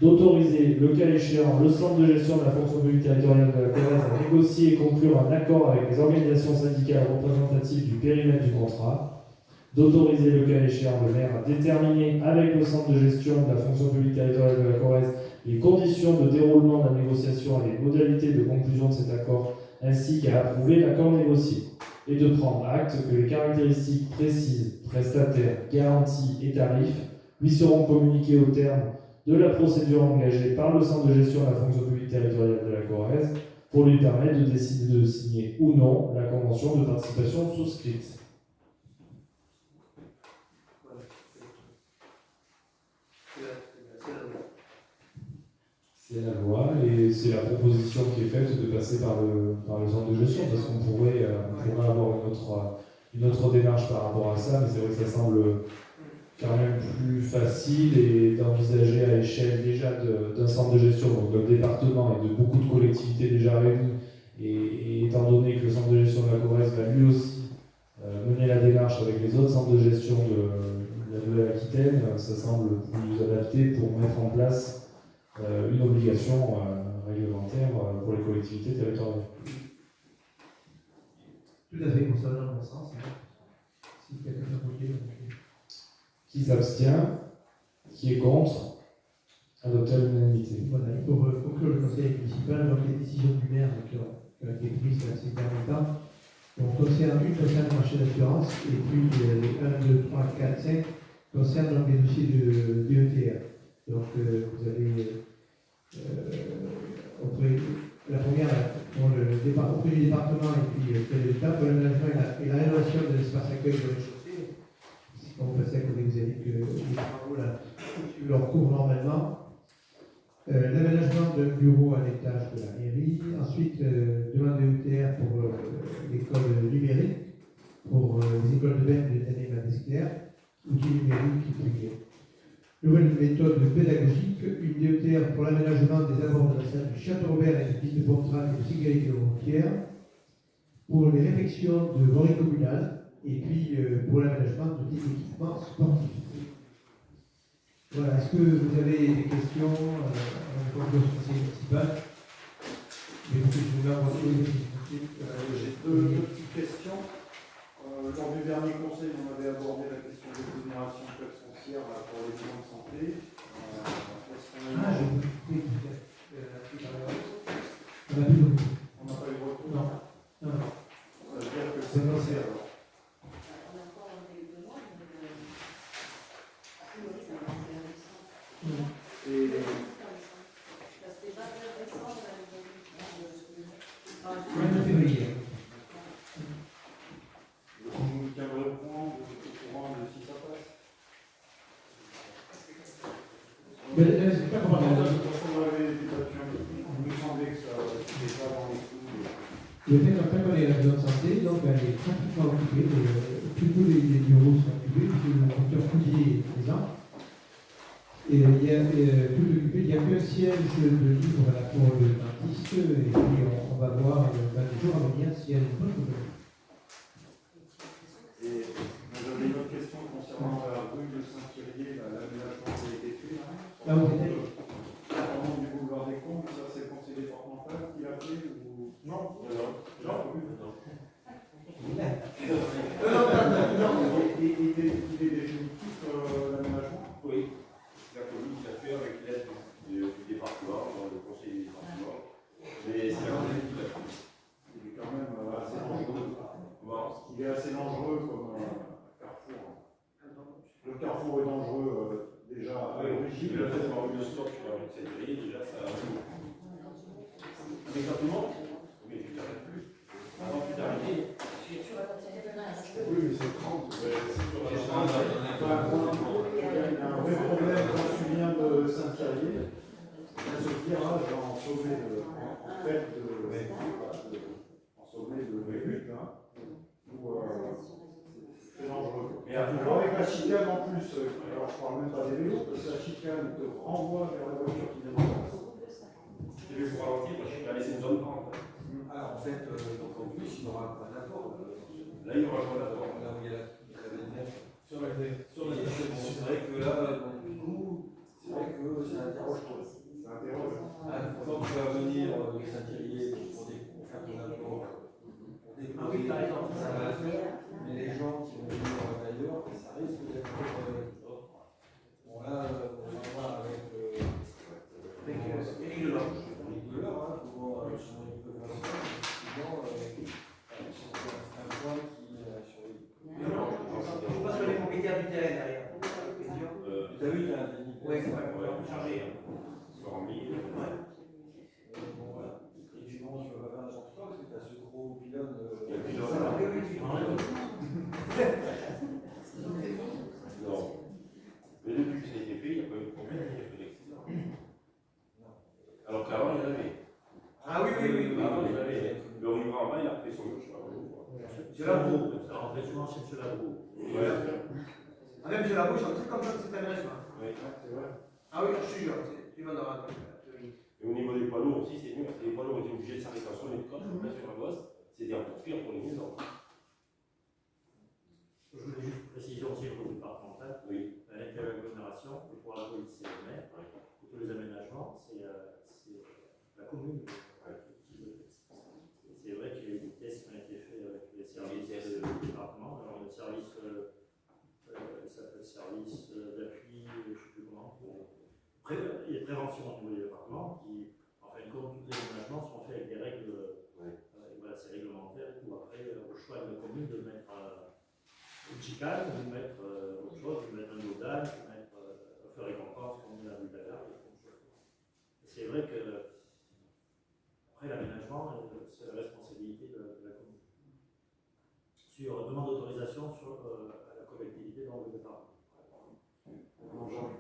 d'autoriser, le cas échéant, le centre de gestion de la fonction publique territoriale de la Corrèze à négocier et conclure un accord avec les organisations syndicales représentatives du périmètre du contrat, d'autoriser, le cas échéant, le maire à déterminer avec le centre de gestion de la fonction publique territoriale de la Corrèze les conditions de déroulement de la négociation et les modalités de conclusion de cet accord, ainsi qu'à approuver l'accord négocié, et de prendre acte que les caractéristiques précises, prestataires, garanties et tarifs lui seront communiquées au terme de la procédure engagée par le centre de gestion de la fonction publique territoriale de la Corrèze pour lui permettre de décider de signer ou non la convention de participation souscrite. C'est la loi et c'est la proposition qui est faite de passer par le centre de gestion, parce qu'on pourrait avoir une autre démarche par rapport à ça, mais c'est vrai que ça semble quand même plus facile et d'envisager à l'échelle déjà d'un centre de gestion, donc d'un département et de beaucoup de collectivités déjà réunies, et étant donné que le centre de gestion de la Corrèze va lui aussi mener la démarche avec les autres centres de gestion de l'Aquitaine, ça semble plus adapté pour mettre en place une obligation réglementaire pour les collectivités territoriales. Tout à fait, pour ça dans le bon sens. Si quelqu'un veut voter, qui s'abstient, qui est contre, adopté à l'unanimité. Voilà, pour conclure le conseil municipal, donc les décisions du maire qui ont été prises ces derniers temps, donc concerne le marché d'assurance, et puis les 1, 2, 3, 4, 5 concernent donc les dossiers de DETR. Donc vous avez la première pour auprès du département et puis de l'État pour l'aménagement et la rénovation de l'espace accueil de rez-de-chaussée. Quand vous passez à côté, vous avez que les travaux là suivent leur cours normalement. L'aménagement d'un bureau à l'étage de la mairie. Ensuite, demande de ETR pour l'école numérique, pour les écoles de bain de l'année magiscolaire, outils numériques privés. Nouvelle méthode pédagogique, une DETR pour l'aménagement des abords de la salle du Château-Robert et des pistes de Pontral et de sécurité routière, pour les réfections de voirie communale, et puis pour l'aménagement de des équipements sportifs. Voilà, est-ce que vous avez des questions au conseil municipal? J'ai deux petites questions. Lors du dernier conseil, on avait abordé la question de l'exonération de taxes foncières pour les soins de santé. On n'a pas eu de retour. Non. Ça veut dire que c'est passé alors. Et vous nous tiendrez au courant de si ça passe. Mais c'est pas comment on avait débattu un peu plus, il nous semblait que ça n'était pas dans les clous. Le fait qu'on ait la zone santé, donc elle est pratiquement occupée tous les bureaux sont occupés, puisque le docteur Coulier est présent. Et il y a tout occupé, il n'y a qu'un siège de libre là, pour le dentiste, et puis on va voir dans les jours à venir s'il y a une bonne nouvelle. Et j'avais une autre question concernant la rue de Saint-Thierry, l'aménagement qui a été fait. Là où c'était du boulevard des Combes, ça c'est le conseil départemental qui l'a fait ou... Non. Il est définitif l'aménagement? Oui, la commune qui a fait avec l'aide du département, le conseil du département. Mais c'est la commune qui l'a fait. Il est quand même assez dangereux. Il est assez dangereux comme carrefour. Le carrefour est dangereux déjà à l'origine. Le fait d'avoir eu le stop sur la rue de Saint-Thierry, déjà ça. Avec tout le monde? Oui, tu t'arrêtes plus. Avant que tu t'arrêtes. Oui, mais c'est 30. Il y a un vrai problème quand tu viens de Saint-Thierry. Il y a ce virage en sommet de but, où c'est dangereux. Et avec la chicane en plus, alors je parle même pas des vélos, parce que la chicane te renvoie vers la voiture qui vient de face. J'ai vu pour ralentir, parce qu'il a laissé une zone 30. Alors en fait, donc en plus, il n'y aura pas d'accord. Là, il y aura pas d'accord. Là où il y a la sur la c'est vrai que là, du coup, c'est vrai que ça interroge. Ça interroge. Quand tu vas venir de Saint-Thierry pour faire ton apport, pour déposer, ça va le faire, mais les gens qui vont venir d'ailleurs, ça risque d'être. Bon, là, on va voir avec Éric Delors, pour voir comment il peut faire ça. Effectivement, c'est un point qui je pense que les propriétaires du terrain derrière. Tu as vu, tu as un déni. Oui, c'est vrai, on va charger. Bon, voilà. Et puis bon, tu vas faire n'importe quoi parce que tu as ce gros pylône. Non. Mais depuis que ça a été fait, il n'y a pas eu de problème, il n'y a pas eu d'accident. Alors qu'avant, il y en avait. Ah oui, oui, oui. Avant, il y en avait. Le riverain en bas, il a fait son chemin. C'est la boue. Ça rentrait souvent chez M. Labou. Ouais. Ah, même chez la bouche, un truc comme ça, c'est aménagement. Oui, c'est vrai. Ah oui, je te jure, tu vas dans la. Et au niveau des poids lourds aussi, c'est mieux, parce que les poids lourds étaient obligés de s'arrêter en son école, sur la bosse, c'était encore pire pour les maisons. Je voulais juste préciser aussi au niveau départemental. Oui. Avec l'agglomération, et pour la police et le maire, pour tous les aménagements, c'est la commune qui le fait. C'est vrai qu'il y a eu des tests qui ont été faits avec les services du département. Alors, le service, service d'appui, je ne sais plus comment, et de prévention au niveau du département, qui, en fin de compte, tous les aménagements sont faits avec des règles, voilà, c'est réglementaire et tout. Après, au choix de la commune de mettre une chicane, de mettre autre chose, de mettre un dodane, de mettre un feu récompense, comme on a vu d'ailleurs. C'est vrai que, après, l'aménagement, c'est la responsabilité de la commune. Sur demande d'autorisation à la collectivité dans le département. L'aménagement,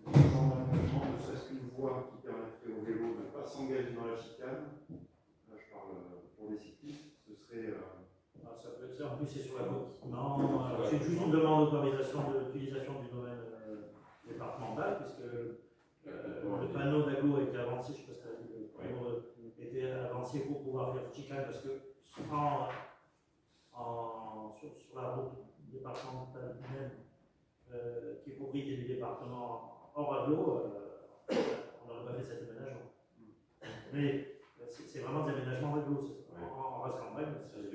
ne serait-ce qu'une voie qui permettrait aux vélos de ne pas s'engager dans la chicane. Là, je parle pour les cyclistes, ce serait. Ça peut être ça, en plus c'est sur la côte. Non, c'est juste une demande d'autorisation d'utilisation du domaine départemental, puisque le panneau d'aglo était avancé, je ne sais pas si le panneau était avancé pour pouvoir faire chicane, parce que souvent, sur la route départementale même, qui est propriété du département hors aglo, on n'aurait pas fait cet aménagement. Mais c'est vraiment des aménagements aglo, en reste en bref, c'est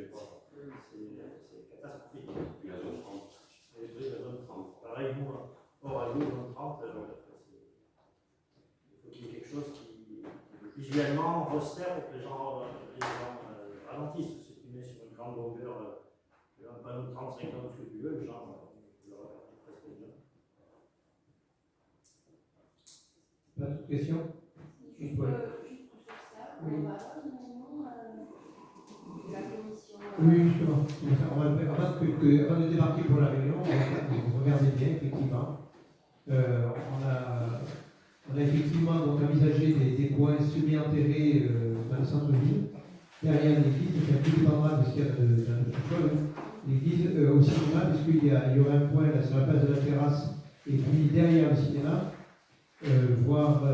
catastrophique. Puis la zone 30. Oui, la zone 30. Pareil, nous, hors aglo, zone 30, il faut qu'il y ait quelque chose qui, visuellement, resserre pour que les gens ralentissent. Si tu mets sur une grande longueur, un panneau de 35 ans de flux, les gens le regardent presque bien. Pas d'autres questions? Juste sur ça, on va avoir la commission. Oui, justement. Avant de débarquer pour la réunion, vous regardez bien, effectivement. On a effectivement donc envisagé des coins semi-enterrés dans le centre-ville, derrière l'église, qui est tout dépendra de ce qu'il y a dans le sous-sol. l'église au cinéma, puisqu'il y aura un point là, sur la place de la terrasse, et puis derrière le cinéma, voire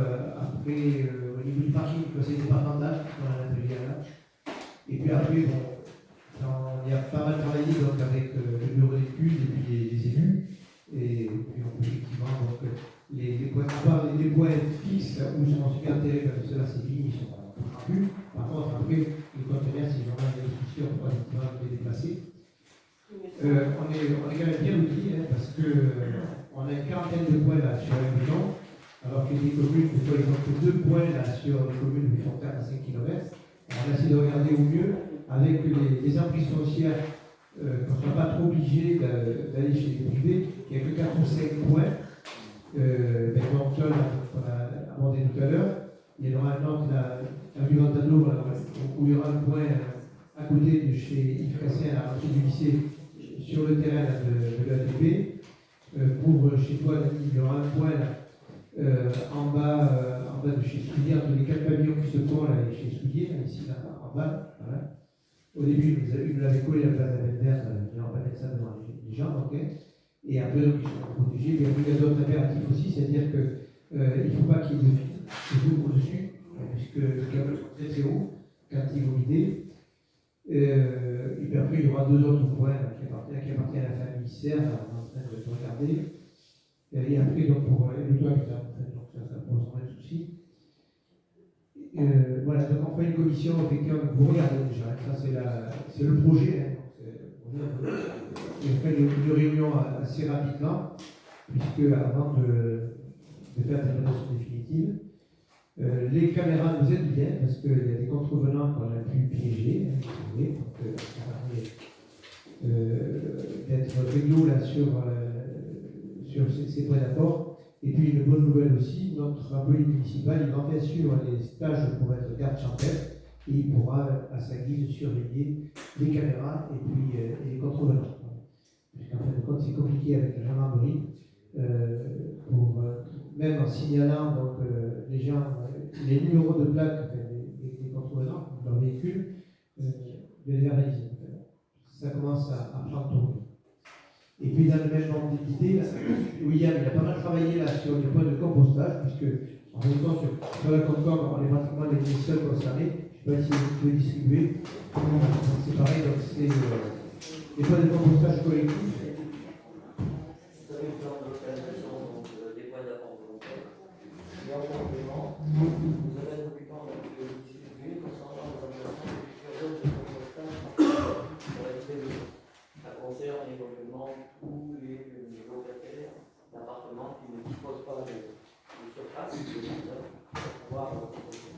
après, au niveau du parking, le conseil départemental, dans la atelier là. Et puis après, bon, il y a pas mal travaillé donc, avec le bureau d'études et puis les élus. Et puis on peut effectivement, donc, les points fixes où je m'en suis enterré, parce que cela c'est fini, ils ne sont plus. Par contre, après, les conteneurs, c'est vraiment une discussion pour effectivement les déplacer. On est quand même bien outillés, hein, parce qu'on a une quarantaine de points là sur un bilan, alors que des communes, des fois, ils ont que 2 points là sur des communes où ils font 4 à 5 km. On a essayé de regarder au mieux avec les emprises foncières, qu'on ne soit pas trop obligé d'aller chez les privés. Il n'y a que 4 ou 5 points. Donc, qu'on a abordé tout à l'heure. Il y aura un autre, la Vivantano, où il y aura un point à côté de chez Yves Cassien, à l'entrée du lycée, sur le terrain de l'ATP. Pour chez toi, il y aura un point en bas de chez Soudier, entre les 4 pavillons qui se font là, chez Soudier, ici là, en bas. Voilà. Au début, il nous l'avait collé à la place de la verte, on va pas mettre ça devant les gens, ok. Et après, donc, ils sont protégés. Mais il y a d'autres impératifs aussi, c'est-à-dire qu'il ne faut pas qu'il y ait de fil au-dessus, puisque le câble est très haut quand il est validé. Et puis après, il y aura 2 autres points qui appartiennent à la famille Serre, on est en train de regarder. Et après, donc, pour le toit, donc ça pose moins de soucis. Voilà, donc on fait une commission, effectivement, vous regardez déjà, ça c'est le projet. On fait une réunion assez rapidement, puisque avant de faire des nominations définitives, les caméras nous aident bien, parce qu'il y a des contrevenants qu'on a pu piéger, hein, vous voyez, donc ça permet d'être réglo là sur ces points d'accord. Et puis une bonne nouvelle aussi, notre employé municipal, il va bien suivre les stages pour être garde champêtre et il pourra à sa guise surveiller les caméras et puis les contrevenants. Puisqu'en fin de compte, c'est compliqué avec la gendarmerie, même en signalant donc, les gens, les numéros de plaque des contrevenants, leur véhicule, de les verbaliser. Ça commence à prendre tourner. Et puis dans le même ordre d'idée, William il a pas mal travaillé là sur les points de compostage, puisque en même temps sur la Concorde, on est pratiquement les seuls concernés. Je ne sais pas si vous pouvez distribuer. C'est pareil, donc c'est les points de compostage collectifs. Vous avez une plan de localisation des points d'apport volontaire. Et en complément, vous avez un document que vous distribuez concernant les engagements de futures zones de compostage pour la distribution. Ça concerne également tous les locataires d'appartements qui ne disposent pas de surface pour pouvoir composter.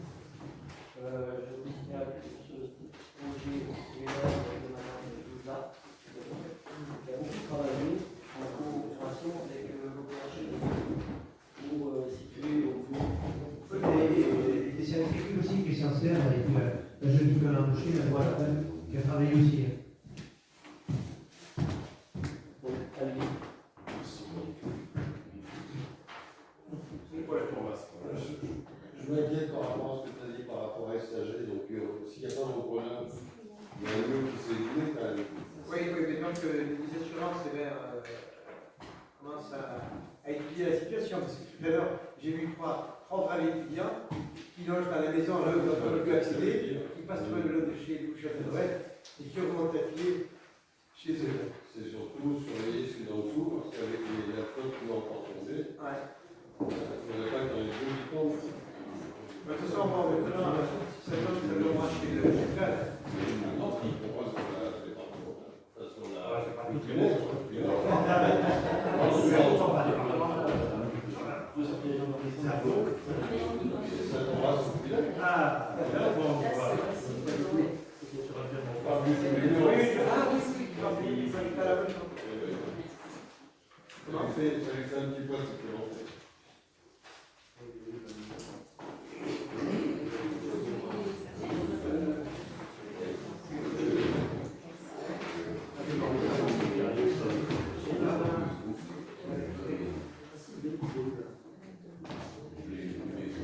Je vous signale que ce projet est là de Madame Douza, qui a beaucoup travaillé en coopération avec l'OPH pour situer au mieux. Et c'est un technique aussi qui est sincère, avec la jeune fille qu'on a embauchée, qui a travaillé aussi. Je m'inquiète par rapport à ce que tu as dit par rapport à SAG. Donc, s'il n'y a pas de repreneur, il y a un mur qui s'est élevé quand même. Oui, mais donc les assurances commencent à étudier la situation. Parce que tout à l'heure, j'ai vu trois braves étudiants qui logent à la maison, là où on ne peut plus accéder, qui passent sur le lot de chez les couches à Noël et qui remontent à pied chez eux. C'est surtout surveiller ce qui est en dessous, parce qu'avec la flotte qui va encore tomber, il ne faudrait pas qu'il y ait deux qui tombent. De toute façon, on va maintenant, ça doit marcher le cheval. Non, pour moi, c'est pas la département. De toute façon, là, c'est pas tout le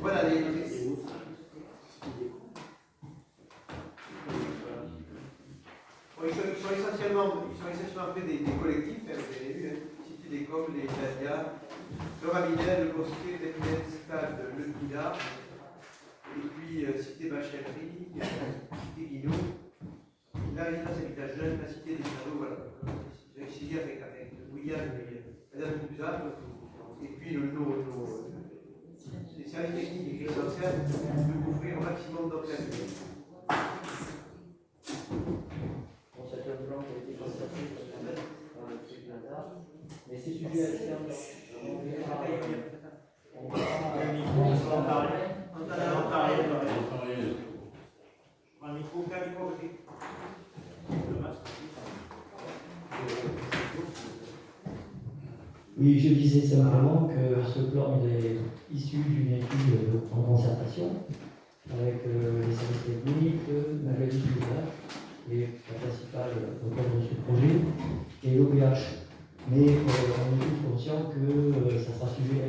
Voilà les. Ils sont essentiellement Belle Bosquet, Bethlehem Stade, Le Pinard, et puis Cité Bachellerie, Cité Guinaud, la résidence habitat jeune, la Cité des Châteaux, voilà. J'ai essayé avec William et Madame Pouzat, et puis les services techniques et résidentiels de couvrir un maximum d'emplois. Bon, c'est un plan qui a été constaté dans le truc Lazare. Mais ces sujets externes, Oui, je disais simplement que ce plan est issu d'une étude en concertation avec les services techniques, Magali Pouzat, et la principale auteur de ce projet, et l'OPH. Mais on est tous conscients que ça sera sujet à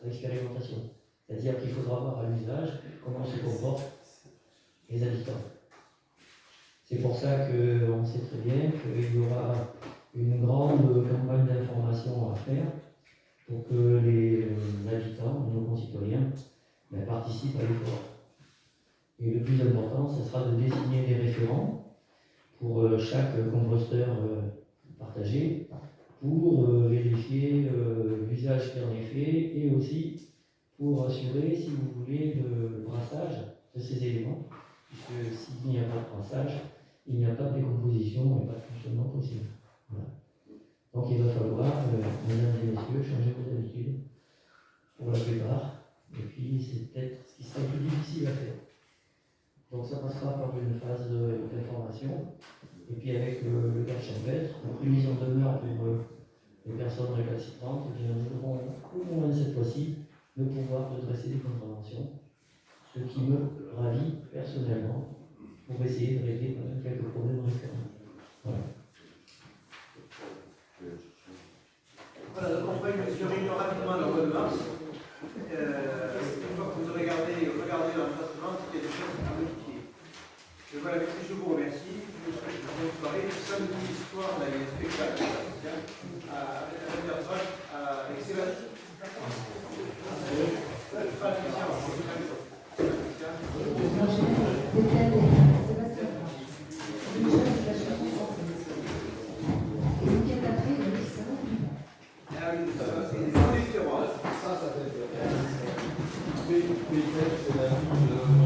l'expérimentation. C'est-à-dire qu'il faudra voir à l'usage comment se comportent les habitants. C'est pour ça qu'on sait très bien qu'il y aura une grande campagne d'information à faire pour que les habitants, nos concitoyens, participent à l'effort. Et le plus important, ce sera de désigner des référents pour chaque composteur partagé, pour vérifier l'usage qui en est fait et aussi pour assurer, si vous voulez, le brassage de ces éléments, puisque s'il n'y a pas de brassage, il n'y a pas de décomposition et pas de fonctionnement possible. Voilà. Donc il va falloir, mesdames et messieurs, changer vos habitudes pour la plupart, et puis c'est peut-être ce qui sera plus difficile à faire. Donc ça passera par une phase d'information. Et puis avec le cas champêtre, la mise en demeure pour les personnes récalcitrantes, eh bien, nous aurons au moins cette fois-ci le pouvoir de dresser des contraventions, ce qui me ravit personnellement pour essayer de régler quand même quelques problèmes récurrents. Voilà. Voilà, donc on fait une réunion rapidement dans le mois de mars. Une fois que vous aurez regardé l'emplacement, il y a des choses à modifier. Voilà, je vous remercie. Je vous souhaite une bonne soirée. Samedi soir, il y a un spectacle à 20h30 avec Sébastien. Ça fait. C'est la vie de.